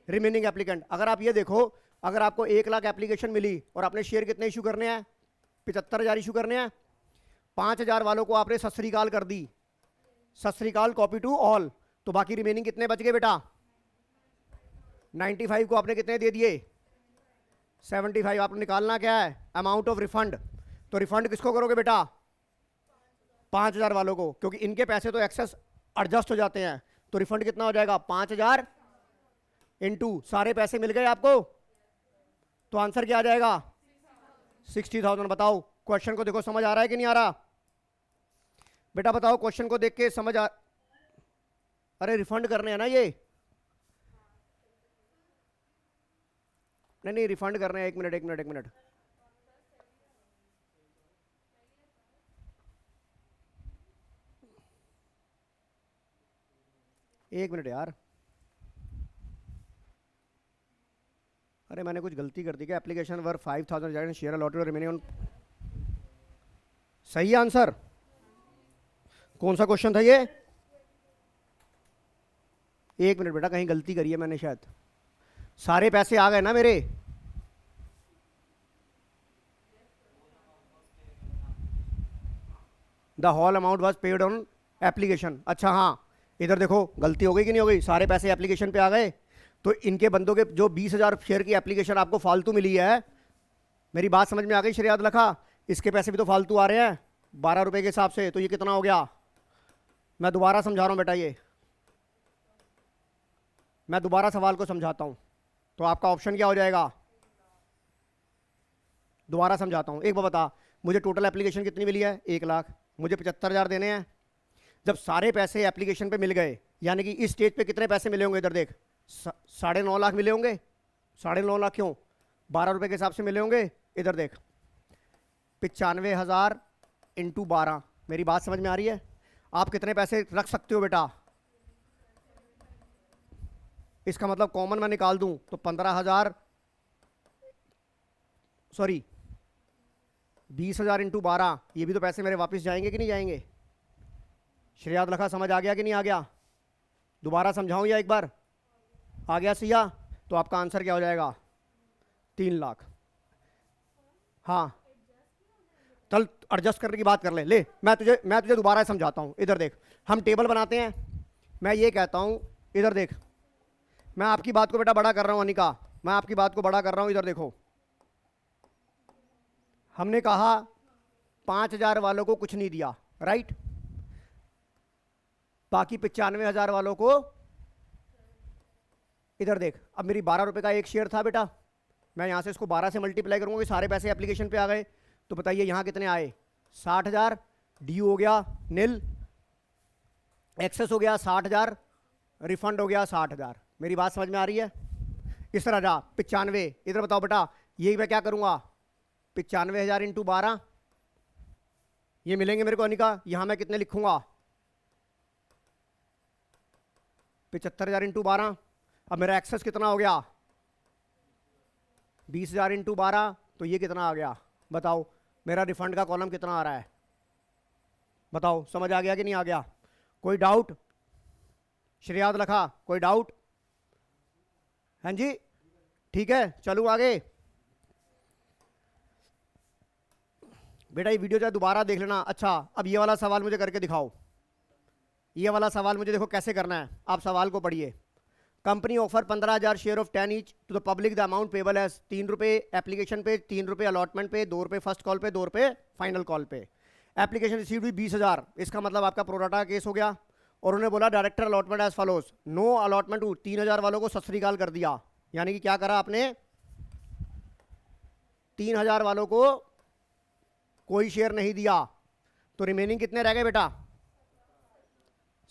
remaining applicant. अगर आप ये देखो, अगर आपको 1 लाख एप्लीकेशन मिली और आपने शेयर कितने इशू करने हैं, 75,000 इशू करने हैं। 5,000 वालों को आपने सत श्री अकाल कर दी, सत श्री अकाल कॉपी टू ऑल। तो बाकी रिमेनिंग कितने बच गए बेटा, 95 को आपने कितने दे दिए, 75। आपने निकालना क्या है, अमाउंट ऑफ रिफंड। तो रिफंड किसको करोगे बेटा, 5,000 वालों को, क्योंकि इनके पैसे तो एक्सेस एडजस्ट हो जाते हैं। तो रिफंड कितना हो जाएगा, 5,000 इंटू सारे पैसे मिल गए आपको, तो आंसर क्या आ जाएगा, 60,000। बताओ क्वेश्चन को देखो, समझ आ रहा है कि नहीं आ रहा बेटा? बताओ क्वेश्चन को देख के समझ आ, अरे रिफंड करने हैं ना ये, नहीं रिफंड करने हैं। एक मिनट 1 मिनट यार, अरे मैंने कुछ गलती कर दी क्या? Application were 5,000 share allotted remaining on, सही आंसर। कौन सा क्वेश्चन था ये? 1 मिनट बेटा, कहीं गलती करी है मैंने शायद। सारे पैसे आ गए ना मेरे? The whole amount was paid on application. अच्छा हाँ, इधर देखो गलती हो गई कि नहीं हो गई, सारे पैसे एप्लीकेशन पे आ गए। तो इनके बंदों के जो 20,000 शेयर की एप्लीकेशन आपको फालतू मिली है, मेरी बात समझ में आ गई श्रेयाद लखा? इसके पैसे भी तो फालतू आ रहे हैं 12 रुपए के हिसाब से। तो ये कितना हो गया, मैं दोबारा समझा रहा हूँ बेटा, ये मैं दोबारा सवाल को समझाता हूँ। तो आपका ऑप्शन क्या हो जाएगा, दोबारा समझाता हूँ। एक बार बता, मुझे टोटल एप्लीकेशन कितनी मिली है, 1 लाख, मुझे 75,000 देने हैं। जब सारे पैसे एप्लीकेशन पे मिल गए, यानी कि इस स्टेज पे कितने पैसे मिले होंगे, इधर देख, 9.5 लाख मिले होंगे। 9.5 लाख क्यों, 12 रुपए के हिसाब से मिले होंगे। इधर देख, 95,000 इंटू 12। मेरी बात समझ में आ रही है? आप कितने पैसे रख सकते हो बेटा, इसका मतलब कॉमन मैं निकाल दूं तो 15,000, सॉरी 20,000 इंटू 12, ये भी तो पैसे मेरे वापस जाएंगे कि नहीं जाएंगे? श्रेयाद लखा समझ आ गया कि नहीं आ गया? दोबारा समझाऊं या एक बार? आ गया सिया? तो आपका आंसर क्या हो जाएगा, 3 लाख। हाँ चल एडजस्ट करने की बात कर ले, मैं तुझे दोबारा समझाता हूँ। इधर देख, हम टेबल बनाते हैं। मैं ये कहता हूँ, इधर देख, मैं आपकी बात को बेटा बड़ा कर रहा हूँ अनिका, मैं आपकी बात को बड़ा कर रहा हूँ। इधर देखो, हमने कहा 5,000 वालों को कुछ नहीं दिया, राइट? बाकी 95,000 वालों को, इधर देख, अब मेरी 12 रुपए का एक शेयर था बेटा, मैं यहां से इसको 12 से मल्टीप्लाई करूंगा, सारे पैसे एप्लीकेशन पे आ गए, तो बताइए यहां कितने आए, 60,000, ड्यू हो गया नील, एक्सेस हो गया 60,000, रिफंड हो गया 60,000। मेरी बात समझ में आ रही है? इस तरह जा 95, इधर बताओ बेटा, ये मैं क्या करूंगा, 95,000 इंटू 12, ये मिलेंगे मेरे को अनिका, यहां मैं कितने लिखूंगा, 75,000 इंटू 12। अब मेरा एक्सेस कितना हो गया, 20,000 इंटू 12, तो ये कितना आ गया, बताओ मेरा रिफंड का कॉलम कितना आ रहा है, बताओ समझ आ गया कि नहीं आ गया? कोई डाउट? श्रेयाद लखा, कोई डाउट? हाँ जी, ठीक है, चलूं आगे। बेटा ये वीडियो जो है दोबारा देख लेना। अच्छा, अब ये वाला सवाल मुझे करके दिखाओ, ये वाला सवाल मुझे देखो कैसे करना है, आप सवाल को पढ़िए। Company offer 15,000 share of 10 each to the public, the amount payable as 3 रुपए एप्लीकेशन पे, 3 रुपए अलॉटमेंट पे, 2 रुपए फर्स्ट कॉल पे, 2 रुपए फाइनल कॉल पे। एप्लीकेशन रिसीव हुई 20,000, इसका मतलब आपका प्रोराटा केस हो गया। और उन्होंने बोला director allotment as follows, no allotment to 3,000 वालों को सत कर दिया, यानी कि क्या करा आपने, 3,000 वालों को कोई शेयर नहीं दिया, तो रिमेनिंग कितने रह गए बेटा,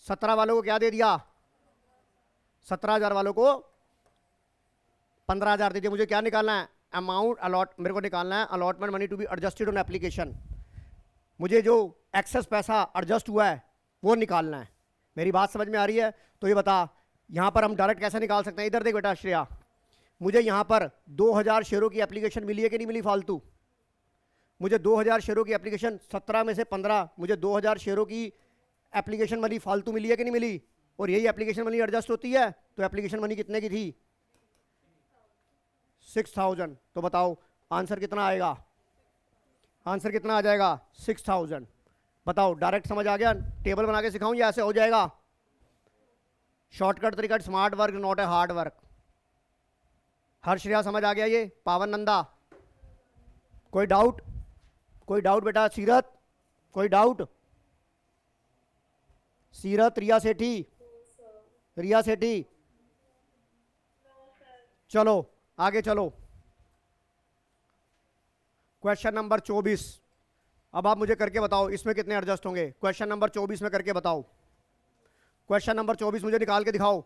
17 वालों को क्या दे दिया, 17,000 वालों को 15,000 दीजिए। मुझे क्या निकालना है, अमाउंट अलॉट, मेरे को निकालना है allotment money to be adjusted on application, मुझे जो एक्सेस पैसा एडजस्ट हुआ है वो निकालना है। मेरी बात समझ में आ रही है? तो ये बता, यहां पर हम डायरेक्ट कैसे निकाल सकते हैं, इधर देख बेटा श्रेया, मुझे यहां पर 2,000 शेयरों की एप्लीकेशन मिली है कि नहीं मिली फालतू, मुझे 2,000 शेयरों की एप्लीकेशन, 17 में से 15, मुझे 2,000 शेयरों की एप्लीकेशन मनी फालतू मिली है कि नहीं मिली, और यही एप्लीकेशन मनी एडजस्ट होती है, तो एप्लीकेशन मनी कितने की थी, 6,000। तो बताओ आंसर कितना आएगा, आंसर कितना आ जाएगा, 6,000। बताओ डायरेक्ट समझ आ गया, टेबल बना के सिखाऊं या ऐसे हो जाएगा, शॉर्टकट तरीका, smart work not a hard work. हर्षया समझ आ गया ये, पावन नंदा, कोई डाउट? कोई डाउट बेटा? सीरत, कोई डाउट? सीरत, रिया सेठी, रिया सेठी, चलो आगे चलो। क्वेश्चन नंबर 24, अब आप मुझे करके बताओ इसमें कितने एडजस्ट होंगे, क्वेश्चन नंबर 24 में करके बताओ, क्वेश्चन नंबर 24 मुझे निकाल के दिखाओ।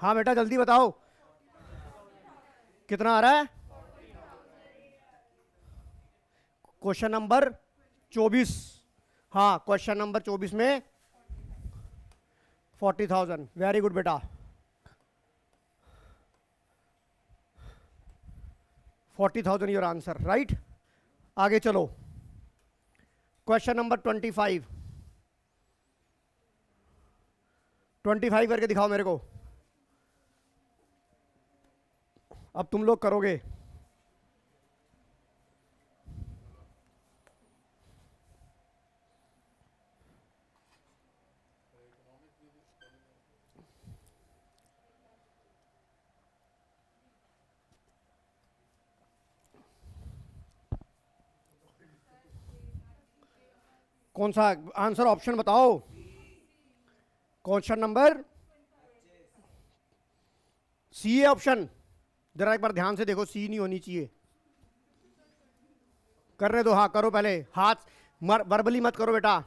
हाँ बेटा जल्दी बताओ कितना आ रहा है। Question number 24। हाँ क्वेश्चन नंबर 24 में 40,000। वेरी गुड बेटा, 40,000 योर आंसर, राइट। आगे चलो, क्वेश्चन नंबर 25। 25 करके दिखाओ मेरे को। अब तुम लोग करोगे। कौन सा आंसर, ऑप्शन बताओ। क्वेश्चन नंबर सी है ऑप्शन। जरा एक बार ध्यान से देखो, सी नहीं होनी चाहिए। करने दो, हाँ करो पहले, हाथ वर्बली मत करो बेटा।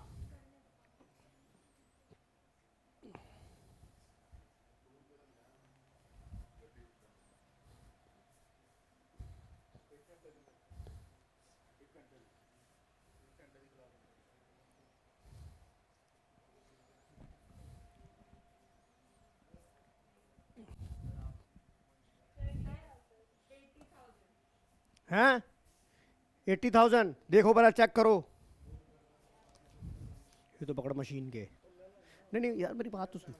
हैं 80,000, देखो बड़ा चेक करो। ये तो पकड़ मशीन के। नहीं नहीं यार मेरी बात तो सुन।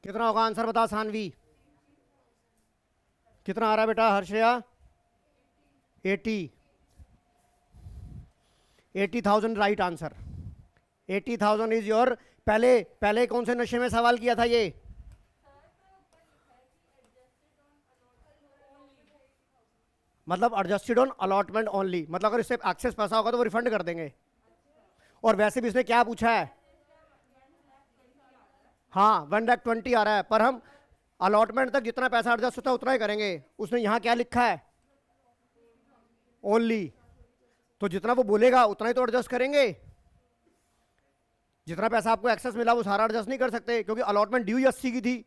कितना होगा आंसर बता सानवी। कितना आ रहा है बेटा हर्षया। 80,000 राइट आंसर। 80,000 is your. पहले पहले कौन से नशे में सवाल किया था ये। मतलब एडजस्टेड ऑन अलॉटमेंट ओनली, मतलब अगर इससे एक्सेस पैसा होगा तो वो रिफंड कर देंगे। और वैसे भी इसने क्या पूछा है। हाँ 1,20,000 आ रहा है, पर हम अलॉटमेंट तक जितना पैसा एडजस्ट होता है उतना ही करेंगे। उसने यहाँ क्या लिखा है, ओनली। तो जितना वो बोलेगा उतना ही तो एडजस्ट करेंगे। जितना पैसा आपको एक्सेस मिला वो सारा एडजस्ट नहीं कर सकते, क्योंकि अलॉटमेंट ड्यू 80 की थी।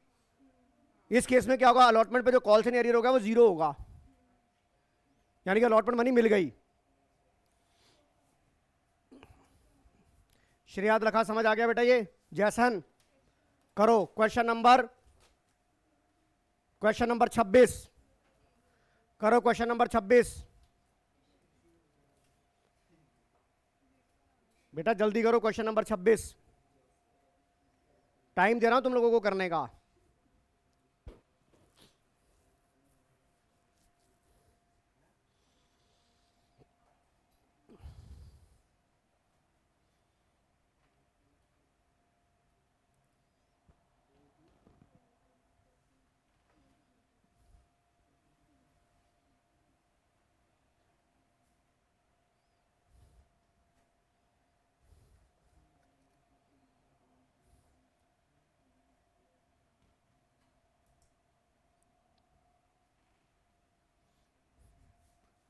इस केस में क्या होगा, अलॉटमेंट पे जो कॉल से एरियर होगा वो 0 होगा, यानी कि अलॉटमेंट मनी मिल गई। श्रेयाद लखा समझ आ गया बेटा ये। जैसन करो क्वेश्चन नंबर 26 करो। क्वेश्चन नंबर 26 बेटा जल्दी करो। क्वेश्चन नंबर 26 टाइम दे रहा हूं तुम लोगों को करने का।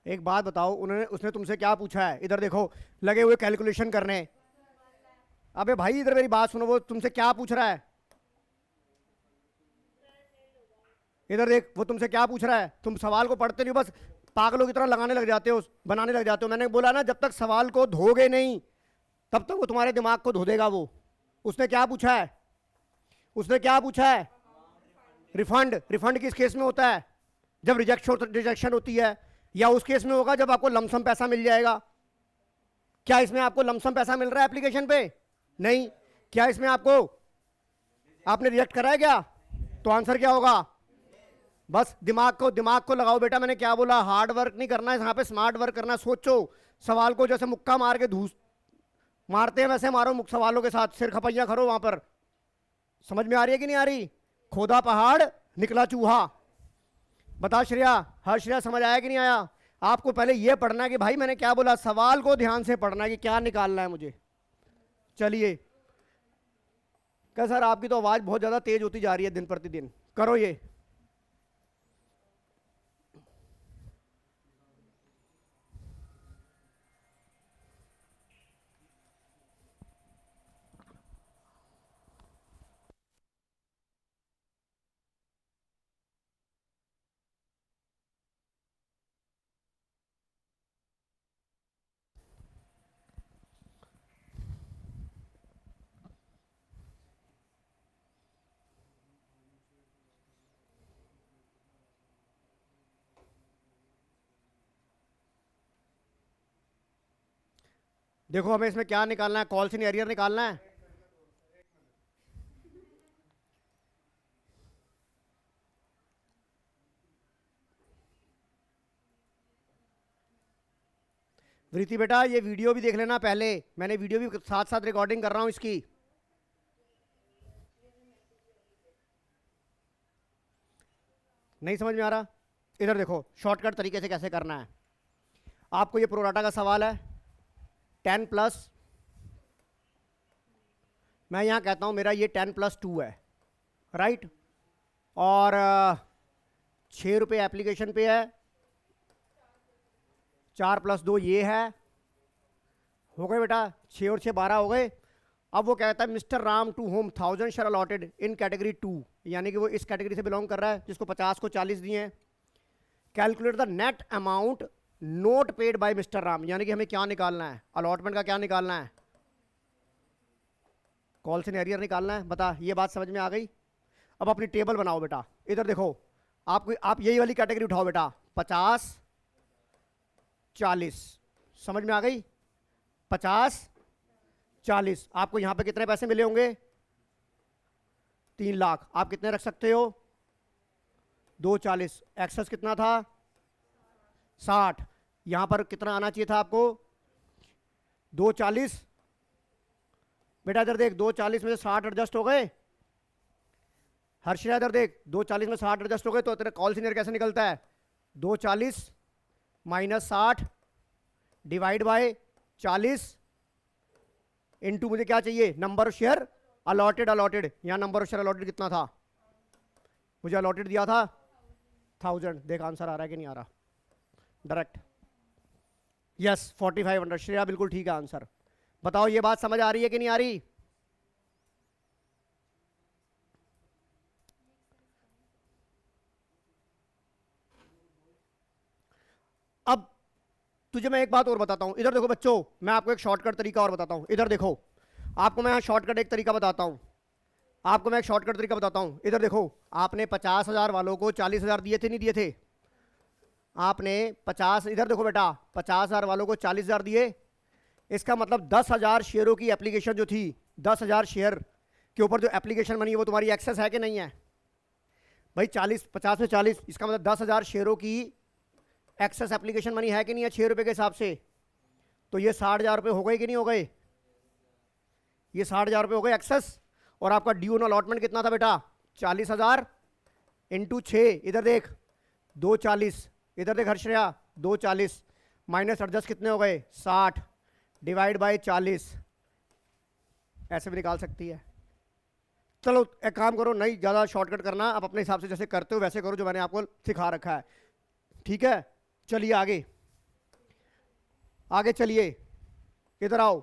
एक बात बताओ, उसने तुमसे क्या पूछा है। इधर देखो, लगे हुए कैलकुलेशन करने। अबे भाई इधर मेरी बात सुनो, वो तुमसे क्या पूछ रहा है। इधर देख, वो तुमसे क्या पूछ रहा है। तुम सवाल को पढ़ते नहीं हो, बस पागलों की तरह लगाने लग जाते हो, बनाने लग जाते हो। मैंने बोला ना, जब तक सवाल को धोगे नहीं तब तक वो तुम्हारे दिमाग को धो देगा वो। उसने क्या पूछा है, उसने क्या पूछा है। रिफंड। रिफंड किस केस में होता है, जब रिजेक्शन होती है, या उस केस में होगा जब आपको लमसम पैसा मिल जाएगा। क्या इसमें आपको लमसम पैसा मिल रहा है एप्लीकेशन पे। नहीं। क्या इसमें आपको, आपने रिजेक्ट करा है क्या, तो आंसर क्या होगा। बस दिमाग को लगाओ बेटा। मैंने क्या बोला, हार्ड वर्क नहीं करना है यहाँ पे, स्मार्ट वर्क करना है। सोचो सवाल को, जैसे मुक्का मार के धूस मारते हैं वैसे मारो सवालों के साथ, सिर खपैया करो वहां पर। समझ में आ रही है कि नहीं आ रही। खोदा पहाड़ निकला चूहा। बता श्रेया, हर श्रेया समझ आया कि नहीं आया। आपको पहले यह पढ़ना है कि भाई मैंने क्या बोला, सवाल को ध्यान से पढ़ना है कि क्या निकालना है मुझे। चलिए, क्या सर आपकी तो आवाज बहुत ज्यादा तेज होती जा रही है दिन प्रतिदिन। करो ये। देखो हमें इसमें क्या निकालना है, कॉल्स इन एरियर निकालना है। वृति बेटा ये वीडियो भी देख लेना पहले, मैंने वीडियो भी साथ साथ रिकॉर्डिंग कर रहा हूं इसकी। नहीं समझ में आ रहा? इधर देखो शॉर्टकट तरीके से कैसे करना है। आपको ये प्रोराटा का सवाल है, 10+, मैं यहां कहता हूं मेरा ये 10+2 है, राइट। और 6 रुपये एप्लीकेशन पे है, 4+2 ये है, हो गए बेटा 6 और 6 12 हो गए। अब वो कहता है mister Ram to whom 1000 share allotted in category 2, यानी कि वो इस कैटेगरी से बिलोंग कर रहा है जिसको 50 को 40 दिए हैं। Calculate the net amount note paid by mister Ram, यानी कि हमें क्या निकालना है, अलॉटमेंट का क्या निकालना है, कॉल्स इन एरियर निकालना है। बता, ये बात समझ में आ गई? अब अपनी टेबल बनाओ बेटा, इधर देखो, आप यही वाली कैटेगरी उठाओ बेटा, 50 40, समझ में आ गई? 50 40, आपको यहां पे कितने पैसे मिले होंगे? 3 लाख। आप कितने रख सकते हो? 240। एक्सेस कितना था? 60। यहां पर कितना आना चाहिए था आपको? 240। बेटा इधर देख, 240 में से 60 एडजस्ट हो गए। हर्षिया इधर देख, 240 में 60 एडजस्ट हो गए, तो तेरा कॉल सीनियर कैसे निकलता है? 240 माइनस 60 डिवाइड बाय 40 इनटू मुझे क्या चाहिए, number of share allotted. Allotted यहां नंबर ऑफ शेयर अलॉटेड कितना था? मुझे अलॉटेड दिया था 1000। देख आंसर आ रहा है कि नहीं आ रहा? Direct yes 4500। श्रेया बिल्कुल ठीक है आंसर। बताओ ये बात समझ आ रही है कि नहीं आ रही? अब तुझे मैं एक बात और बताता हूं, इधर देखो बच्चों, मैं आपको एक शॉर्टकट तरीका और बताता हूं। इधर देखो, आपको मैं शॉर्टकट एक तरीका बताता हूं, आपको मैं एक शॉर्टकट तरीका बताता हूं। इधर देखो, आपने 50,000 वालों को 40,000 दिए थे, नहीं दिए थे? आपने 50, इधर देखो बेटा, 50,000 वालों को 40,000 दिए, इसका मतलब 10,000 शेयरों की एप्लीकेशन जो थी, 10,000 शेयर के ऊपर जो एप्लीकेशन बनी है वो तुम्हारी एक्सेस है कि नहीं है? भाई 40 50 में 40, इसका मतलब 10,000 शेयरों की एक्सेस एप्लीकेशन मनी है कि नहीं है 6 रुपए के हिसाब से? तो ये 60,000 रुपये हो गए कि नहीं हो गए? ये 60,000 रुपये हो गए एक्सेस। और आपका ड्यू ऑन अलॉटमेंट कितना था बेटा? 40,000 इंटू 6, इधर देख 240, इधर देख हर्षया 240 माइनस एडजस्ट कितने हो गए? 60 डिवाइड बाय 40, ऐसे भी निकाल सकती है। चलो एक काम करो, नहीं ज़्यादा शॉर्टकट करना, आप अपने हिसाब से जैसे करते हो वैसे करो जो मैंने आपको सिखा रखा है, ठीक है? चलिए आगे, आगे चलिए, इधर आओ।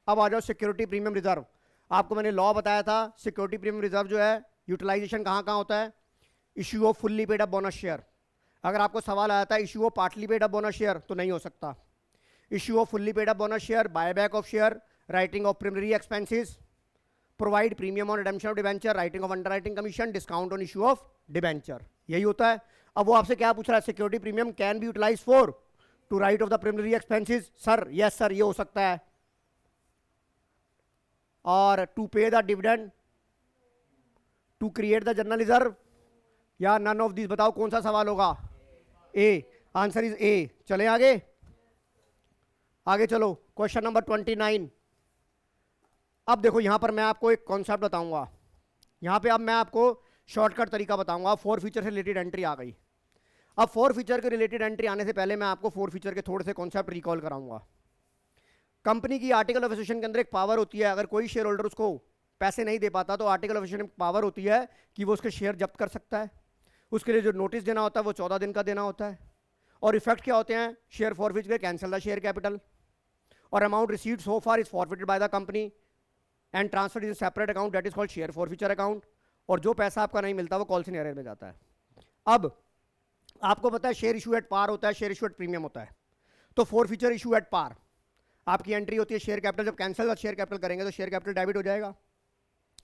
अब आ जाओ सिक्योरिटी प्रीमियम रिजर्व। आपको मैंने लॉ बताया था, सिक्योरिटी प्रीमियम रिजर्व जो है यूटिलाइजेशन कहाँ कहाँ होता है? Issue off fully paid up bonus share. अगर आपको सवाल आया था issue of partly paid up bonus share, तो नहीं हो सकता। Issue off fully paid up bonus share, buyback of share, writing of preliminary expenses, provide premium on redemption of debenture, writing of underwriting commission, discount on issue of debenture, यही होता है। अब वो आपसे क्या पूछ रहा है? Security premium can be utilise for to write off the preliminary expenses. Sir yes sir, ये हो सकता है। और to pay the dividend, to create the general reserve, या नन ऑफ दिस? बताओ कौन सा सवाल होगा? A, answer is A. चले आगे, आगे चलो, क्वेश्चन नंबर 29। अब देखो यहां पर मैं आपको एक कॉन्सेप्ट बताऊंगा, यहां पे अब मैं आपको शॉर्टकट तरीका बताऊंगा। फोर फीचर से रिलेटेड एंट्री आ गई। अब फोर फीचर के रिलेटेड एंट्री आने से पहले मैं आपको फोर फीचर के थोड़े से कॉन्सेप्ट रिकॉल कराऊंगा। कंपनी की आर्टिकल ऑफ एसोसिएशन के अंदर एक पावर होती है, अगर कोई शेयर होल्डर उसको पैसे नहीं दे पाता तो आर्टिकल ऑफ एसोसिएशन में पावर होती है कि वो उसके शेयर जब्त कर सकता है। उसके लिए जो नोटिस देना होता है वो 14 दिन का देना होता है। और इफेक्ट क्या होते हैं शेयर फॉरफिट के? कैंसिल द शेयर कैपिटल, और amount received so far is forfeited bye the company and transferred in separate account that is called share forfeiture account. और जो पैसा आपका नहीं मिलता वो कॉल्स इन एरियर में जाता है। अब आपको पता है शेयर इशू एट पार होता है, शेयर इशू एट प्रीमियम होता है। तो forfeiture issue at par, आपकी एंट्री होती है शेयर कैपिटल, जब कैंसिल शेयर कैपिटल करेंगे तो शेयर कैपिटल डेबिट हो जाएगा।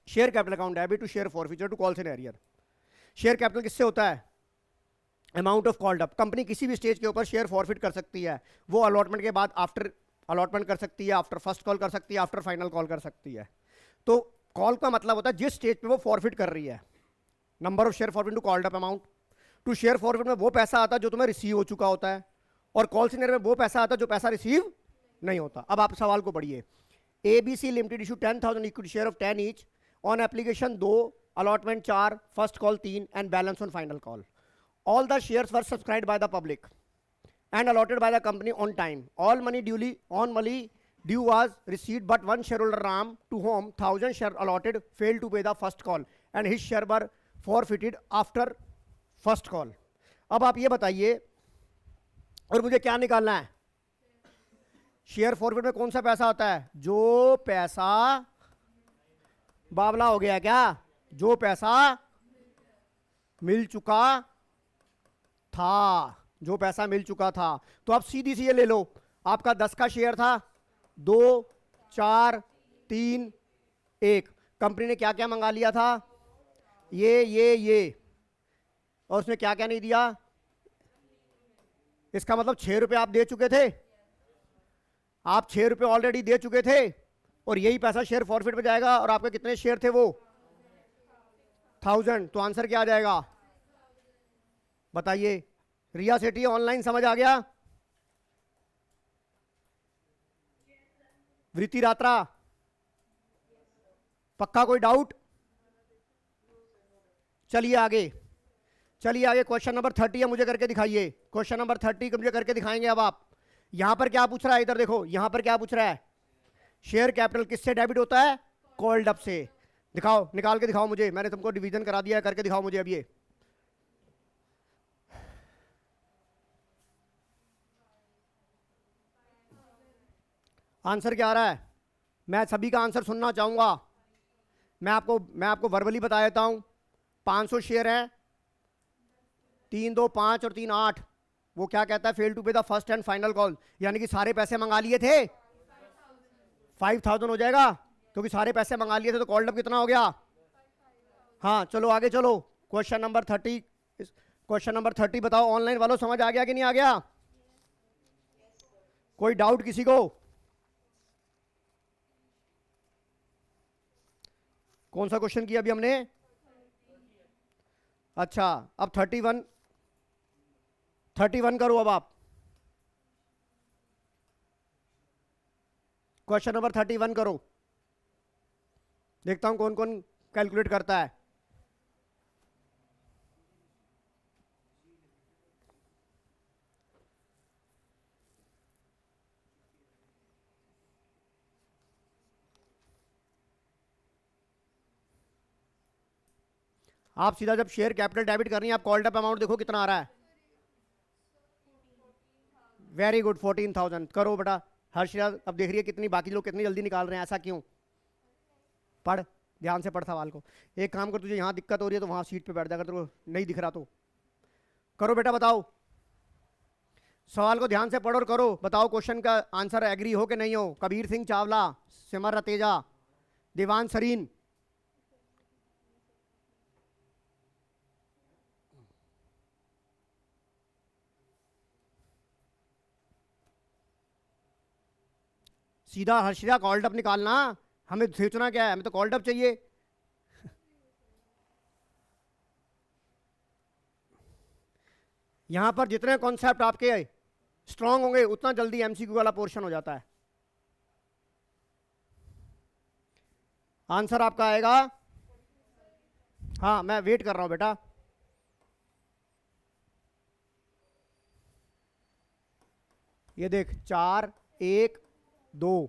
Share capital account debit to share forfeiture to calls in arrear. Share capital किससे होता है? Amount of called up. Company किसी भी स्टेज के ऊपर शेयर फॉरफिट कर सकती है, वो अलॉटमेंट के बाद आफ्टर अलॉटमेंट कर सकती है, आफ्टर फर्स्ट कॉल कर सकती है, आफ्टर फाइनल कॉल कर सकती है। तो कॉल का मतलब होता है जिस स्टेज पे वो फॉरफिट कर रही है। Number of share forfeit to called up amount. To share forfeit में वो पैसा आता है जो तुम्हें रिसीव हो चुका होता है, और कॉल सीनियर में वो पैसा आता है जो पैसा रिसीव नहीं होता। अब आप सवाल को पढ़िए। ABC limited issue 10,000 equity share of 10 each on application 2, allotment 4, first call 3 and balance on final call. All the shares were subscribed by the public and allotted by the company on time. All money due was received, but one shareholder Ram, to whom 1,000 share allotted, failed to pay the first call and his share were forfeited after first call. अब आप ये बताइए, और मुझे क्या निकालना है? Share forfeit में कौन सा पैसा होता है? जो पैसा बावला हो गया क्या? जो पैसा मिल चुका था, जो पैसा मिल चुका था। तो आप सीधी सी ये ले लो, आपका 10 का शेयर था, 2, 4, 3, 1। कंपनी ने क्या क्या मंगा लिया था? ये, और उसने क्या क्या नहीं दिया? इसका मतलब 6 रुपए आप दे चुके थे, आप 6 रुपए ऑलरेडी दे चुके थे, और यही पैसा शेयर फॉरफिट पे जाएगा। और आपके कितने शेयर थे? वो 1000। तो आंसर क्या आ जाएगा बताइए? रिया सेठी ऑनलाइन समझ आ गया? वृत्ति रात्रा पक्का? कोई डाउट? चलिए आगे, चलिए आगे। क्वेश्चन नंबर 30 है, मुझे करके दिखाइए। क्वेश्चन नंबर 30 मुझे करके दिखाएंगे। अब आप यहां पर क्या पूछ रहा है? इधर देखो, यहां पर क्या पूछ रहा है? शेयर कैपिटल किससे डेबिट होता है? कॉल्ड अप से। दिखाओ, निकाल के दिखाओ मुझे। मैंने तुमको डिवीजन करा दिया है, करके दिखाओ मुझे अब ये। आंसर क्या आ रहा है? मैं सभी का आंसर सुनना चाहूंगा। मैं आपको वर्बली बता देता हूं। 500 शेयर है, 3, 2, 5 और 3, 8। वो क्या कहता है? Fail to pay the first and final call. यानी कि सारे पैसे मंगा लिए थे, 5000 हो जाएगा, क्योंकि सारे पैसे मंगा लिए थे। तो कॉल्ड अप कितना हो गया? हाँ, चलो आगे चलो। क्वेश्चन नंबर 30 बताओ। ऑनलाइन वालों समझ आ गया कि नहीं आ गया? कोई डाउट किसी को? कौन सा क्वेश्चन किया अभी हमने? अच्छा, अब 31 करो। अब आप क्वेश्चन नंबर 31 करो। देखता हूं कौन कौन कैलकुलेट करता है। आप सीधा जब शेयर कैपिटल डेबिट कर रही हैं, आप कॉल्ड अप अमाउंट देखो कितना आ रहा है। वेरी गुड, 14,000 करो बेटा। हर्षिता अब देख रही है कितनी, बाकी लोग कितनी जल्दी निकाल रहे हैं। ऐसा क्यों? पढ़, ध्यान से पढ़ सवाल को। एक काम कर, तुझे यहाँ दिक्कत हो रही है तो वहाँ सीट पे बैठ जा, अगर तेरे को नहीं दिख रहा तो। करो बेटा, बताओ। सवाल को ध्यान से पढ़ो और करो। बताओ क्वेश्चन का आंसर एग्री हो कि नहीं हो? कबीर सिंह चावला, सिमर रतेजा, दीवान सरीन। सीधा हर्षिता कॉल्ड अप निकालना। हमें सोचना क्या है? हमें तो कॉल्ड अप चाहिए। यहां पर जितने कॉन्सेप्ट आपके स्ट्रांग होंगे, उतना जल्दी एमसीक्यू वाला पोर्शन हो जाता है। आंसर आपका आएगा। हाँ, मैं वेट कर रहा हूं बेटा। ये देख, 4, 1, 2।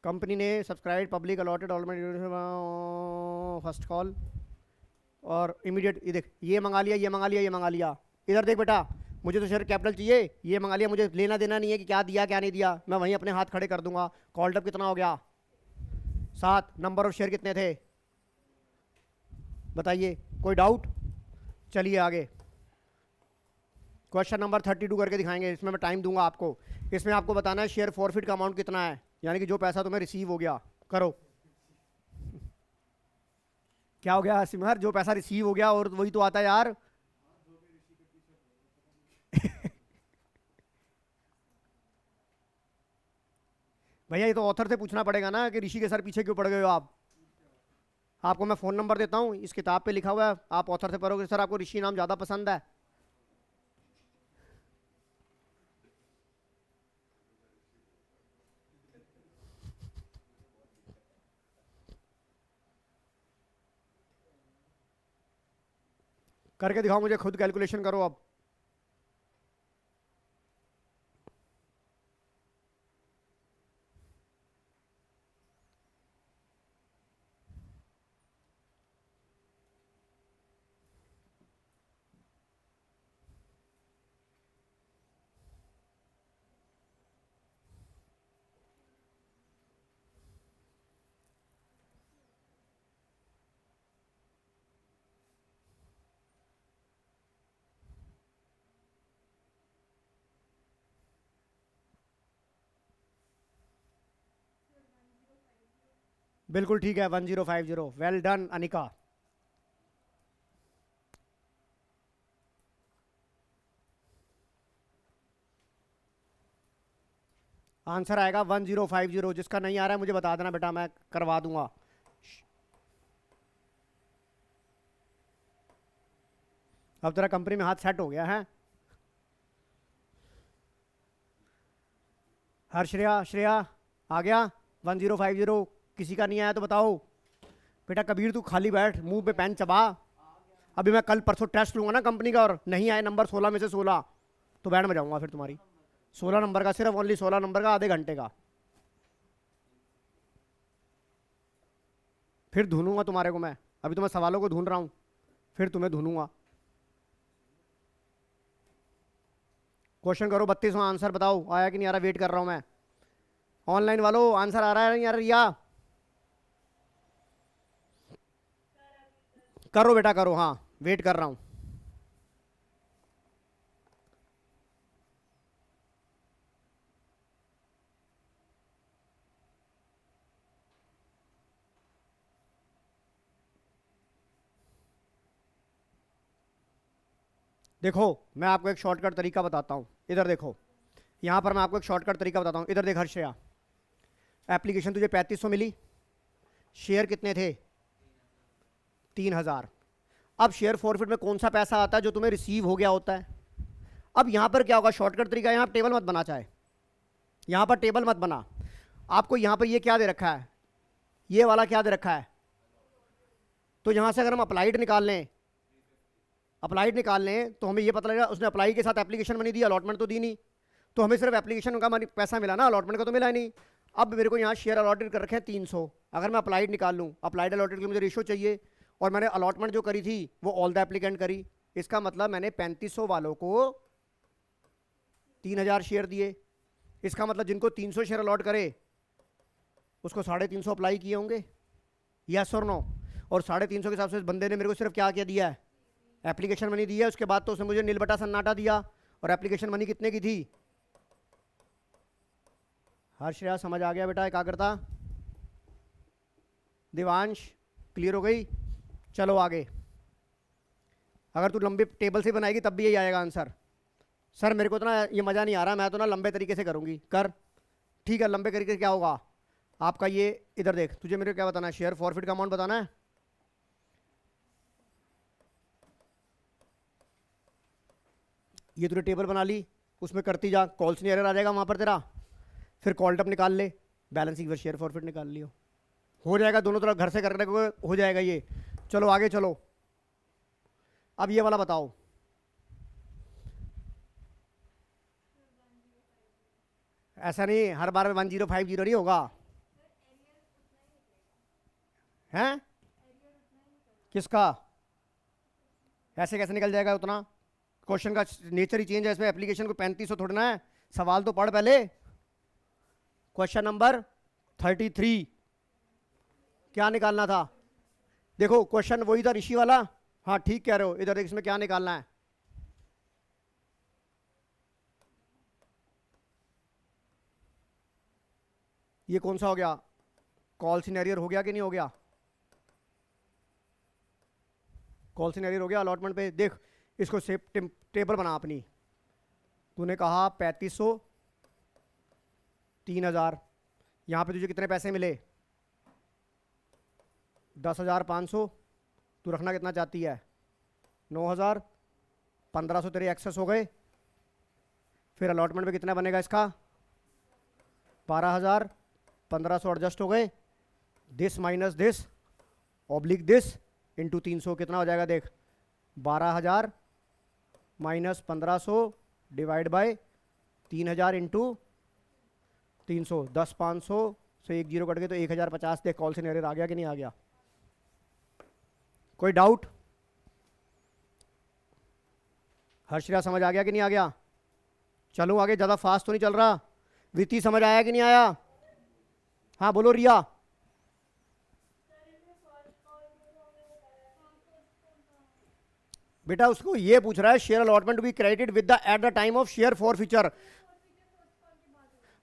कंपनी ने subscribe public allotted already first call और इमीडिएट। ये देख, ये मंगा लिया, ये मंगा लिया, ये मंगा लिया। इधर देख बेटा, मुझे तो शेयर कैपिटल चाहिए, ये मंगा लिया। मुझे लेना देना नहीं है कि क्या दिया क्या नहीं दिया, मैं वहीं अपने हाथ खड़े कर दूंगा। कॉल्ड अप कितना हो गया? 7। नंबर ऑफ शेयर कितने थे बताइए? कोई डाउट? चलिए आगे। क्वेश्चन नंबर 32 करके दिखाएंगे। इसमें मैं टाइम दूंगा आपको। इसमें आपको बताना है शेयर फॉरफिट का अमाउंट कितना है, यानी कि जो पैसा तुम्हें रिसीव हो गया। करो। क्या हो गया सिमर? जो पैसा रिसीव हो गया, और वही तो आता है यार। भैया ये तो ऑथर से पूछना पड़ेगा ना कि ऋषि के सर पीछे क्यों पड़ गए हो आप। आपको मैं फ़ोन नंबर देता हूँ, इस किताब पे लिखा हुआ है, आप ऑथर से पढ़ोगे सर आपको ऋषि नाम ज़्यादा पसंद है। करके दिखाओ मुझे, खुद कैलकुलेशन करो अब। बिल्कुल ठीक है, 1050। Well done Anika. आंसर आएगा 1050। जिसका नहीं आ रहा है मुझे बता देना बेटा, मैं करवा दूंगा। अब तेरा कंपनी में हाथ सेट हो गया है। श्रेया श्रेया आ गया 1050। किसी का नहीं आया तो बताओ। बेटा कबीर तू खाली बैठ, मुंह पे पेन चबा। अभी मैं कल परसों टेस्ट लूंगा ना कंपनी का, और नहीं आए नंबर 16 में से 16 तो बैंड में जाऊंगा फिर तुम्हारी। 16 नंबर का, सिर्फ ओनली 16 नंबर का, आधे घंटे का। फिर ढूंढूंगा तुम्हारे को मैं। अभी तो मैं सवालों को ढूंढ रहा हूँ, फिर तुम्हें ढूंढूंगा। क्वेश्चन करो 32वां, आंसर बताओ आया कि नहीं आ रहा, वेट कर रहा हूँ मैं। ऑनलाइन वालों आंसर आ रहा है नहीं आ रहा? रिया करो बेटा करो, हाँ वेट कर रहा हूँ। देखो मैं आपको एक शॉर्टकट तरीका बताता हूँ, इधर देखो। यहाँ पर मैं आपको एक शॉर्टकट तरीका बताता हूँ, इधर देख हर्षया। एप्लीकेशन तुझे 3500 मिली, शेयर कितने थे? 3000। अब शेयर फॉरफिट में कौन सा पैसा आता है जो तुम्हें रिसीव हो गया होता है? अब यहाँ पर क्या होगा, शॉर्टकट तरीका, यहाँ टेबल मत बना, चाहे यहाँ पर टेबल मत बना। आपको यहाँ पर ये क्या दे रखा है, ये वाला क्या दे रखा है? तो यहाँ से अगर हम अप्लाइड निकाल लें, अप्लाइड निकाल लें तो हमें ये पता लगेगा उसने अप्लाई के साथ एप्लीकेशन मनी दी, अलॉटमेंट तो दी नहीं। तो हमें सिर्फ एप्लीकेशन का मनी पैसा मिला ना, अलॉटमेंट का तो मिला ही नहीं। अब मेरे को यहाँ शेयर अलॉटेड कर रखे हैं 300। अगर मैं अप्लाइड निकाल लूँ, अप्लाइड अलॉटेड के लिए मुझे रेशो चाहिए, और मैंने अलॉटमेंट जो करी थी वो ऑल द एप्लीकेंट करी। इसका मतलब मैंने 3500 वालों को 3000 शेयर दिए। इसका मतलब जिनको 300 शेयर अलॉट करे उसको 350 अप्लाई किए होंगे, यस और नो? और 350 के हिसाब से बंदे ने मेरे को सिर्फ क्या क्या दिया है, एप्लीकेशन मनी दी है। उसके बाद तो उसने मुझे नील बटा सन्नाटा दिया। और एप्लीकेशन मनी कितने की थी? हर्षया समझ आ गया बेटा, एकाग्रता। दिवांश क्लियर हो गई? चलो आगे। अगर तू लंबे टेबल से बनाएगी तब भी यही आएगा आंसर। सर मेरे को तो ना ये मज़ा नहीं आ रहा, मैं तो ना लंबे तरीके से करूँगी। कर, ठीक है लंबे तरीके से क्या होगा आपका, ये इधर देख, तुझे मेरे को क्या बताना है, शेयर फॉरफिट का अमाउंट बताना है। ये तूने टेबल बना ली, उसमें करती जा, कॉल्स नहीं एरर आ जाएगा वहाँ पर तेरा। फिर कॉल्ड अप निकाल ले, बैलेंसिंग फिर शेयर फॉरफिट निकाल लियो, हो जाएगा। दोनों तरफ घर से करने को हो जाएगा ये। चलो आगे चलो। अब ये वाला बताओ। ऐसा नहीं हर बार में 1050 नहीं होगा, हैं? किसका? ऐसे कैसे निकल जाएगा उतना? क्वेश्चन का नेचर ही चेंज है, इसमें एप्लीकेशन को 3500 थोड़ा ना है। सवाल तो पढ़ पहले। क्वेश्चन नंबर 33 क्या निकालना था? देखो क्वेश्चन वही था ऋषि वाला, हाँ ठीक कह रहे हो। इधर देख इसमें क्या निकालना है। ये कौन सा हो गया, कॉल सिनेरियर हो गया कि नहीं हो गया? कॉल सिनेरियर हो गया। अलॉटमेंट पे देख, इसको सेप टेबल बना अपनी। तूने कहा 3500 3000, यहाँ पे तुझे कितने पैसे मिले 10,500, तू रखना कितना चाहती है 9,000, 1,500 तेरे एक्सेस हो गए। फिर अलॉटमेंट में कितना बनेगा इसका 12,000, 1,500 एडजस्ट हो गए, this minus this oblique this into 300 कितना हो जाएगा देख 12,000 माइनस 1,500 डिवाइड बाय 3,000 इंटू 300, 10,500 से 1 जीरो कट गए तो 1,050। देख कॉल सिनेरियो आ गया कि नहीं आ गया? कोई डाउट? हर्षिया समझ आ गया कि नहीं आ गया? चलो आगे, ज़्यादा फास्ट तो नहीं चल रहा। वित्ती समझ आया कि नहीं आया? हाँ बोलो रिया। बेटा उसको ये पूछ रहा है share allotment to be credited with the at the time of share forfeiture.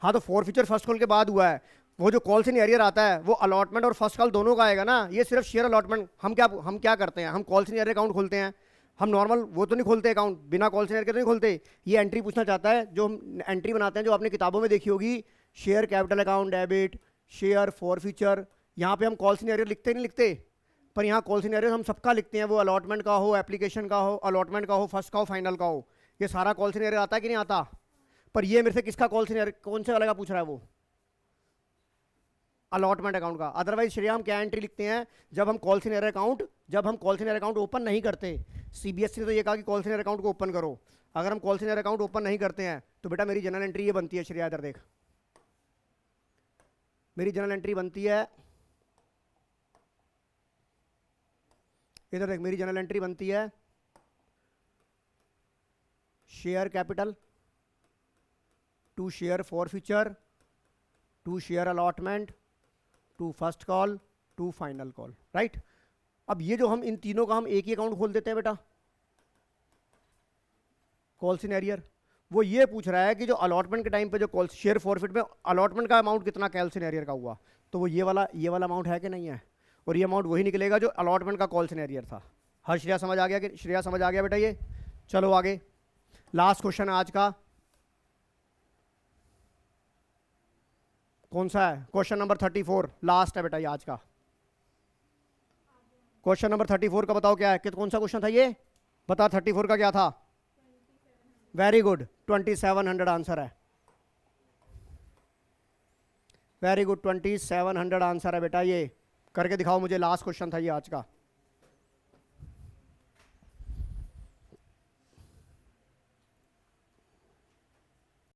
हाँ तो फॉरफीचर फर्स्ट कॉल के बाद हुआ है। वो जो कॉल इन एरियर आता है वो अलॉटमेंट और फर्स्ट कॉल दोनों का आएगा ना। ये सिर्फ शेयर अलॉटमेंट हम क्या करते हैं, हम कॉल इन एरियर अकाउंट खोलते हैं। हम नॉर्मल वो तो नहीं खोलते अकाउंट, बिना कॉल इन एरियर के तो नहीं खोलते। ये एंट्री पूछना चाहता है जो हम एंट्री बनाते हैं, जो आपने किताबों में देखी होगी, share capital account debit, share forfeiture. यहाँ पे हम कॉल इन एरियर लिखते नहीं लिखते, पर यहाँ कॉल सिनेरियो हम सबका लिखते हैं, वो अलॉटमेंट का हो, एप्लीकेशन का हो, अलॉटमेंट का हो, फर्स्ट का हो, फाइनल का हो, ये सारा कॉल सिनेरियो आता है कि नहीं आता? पर ये मेरे से किसका कॉल सिनेरियो, कौन से वाले का पूछ रहा है? वो अलॉटमेंट अकाउंट का। अदरवाइज श्रेया हम क्या एंट्री लिखते हैं जब हम कॉल सिनेरियो अकाउंट, जब हम कॉल सिनेरियो अकाउंट ओपन नहीं करते। सीबीएसई ने तो ये कहा कि कॉल सिनेरियो अकाउंट को ओपन करो। अगर हम कॉल सिनेरियो अकाउंट ओपन नहीं करते हैं तो बेटा मेरी जनरल एंट्री ये बनती है। श्रेया इधर देख, मेरी जनरल एंट्री बनती है, इधर देख, मेरी जनरल एंट्री बनती है share capital to share forfeiture to share allotment to first call to final call, right. अब ये जो हम इन तीनों का हम एक ही अकाउंट खोल देते हैं बेटा, कॉल सिनेरियर। वो ये पूछ रहा है कि जो अलॉटमेंट के टाइम पे जो कॉल शेयर फॉरफिट में अलॉटमेंट का अमाउंट कितना कॉल सिनेरियर का हुआ, तो वो ये वाला अमाउंट है कि नहीं है? और ये अमाउंट वही निकलेगा जो अलॉटमेंट का कॉल सिनेरियर था। हर श्रेया समझ आ गया कि श्रेया समझ आ गया बेटा ये? चलो आगे, लास्ट क्वेश्चन आज का कौन सा है? क्वेश्चन नंबर 34 लास्ट है बेटा ये आज का। क्वेश्चन नंबर 34 का बताओ क्या है, कि कौन सा क्वेश्चन था ये? बता 34 का क्या था? वेरी गुड, 2700 आंसर है। वेरी गुड, 2700 आंसर है बेटा। ये करके दिखाओ मुझे, लास्ट क्वेश्चन था ये आज का।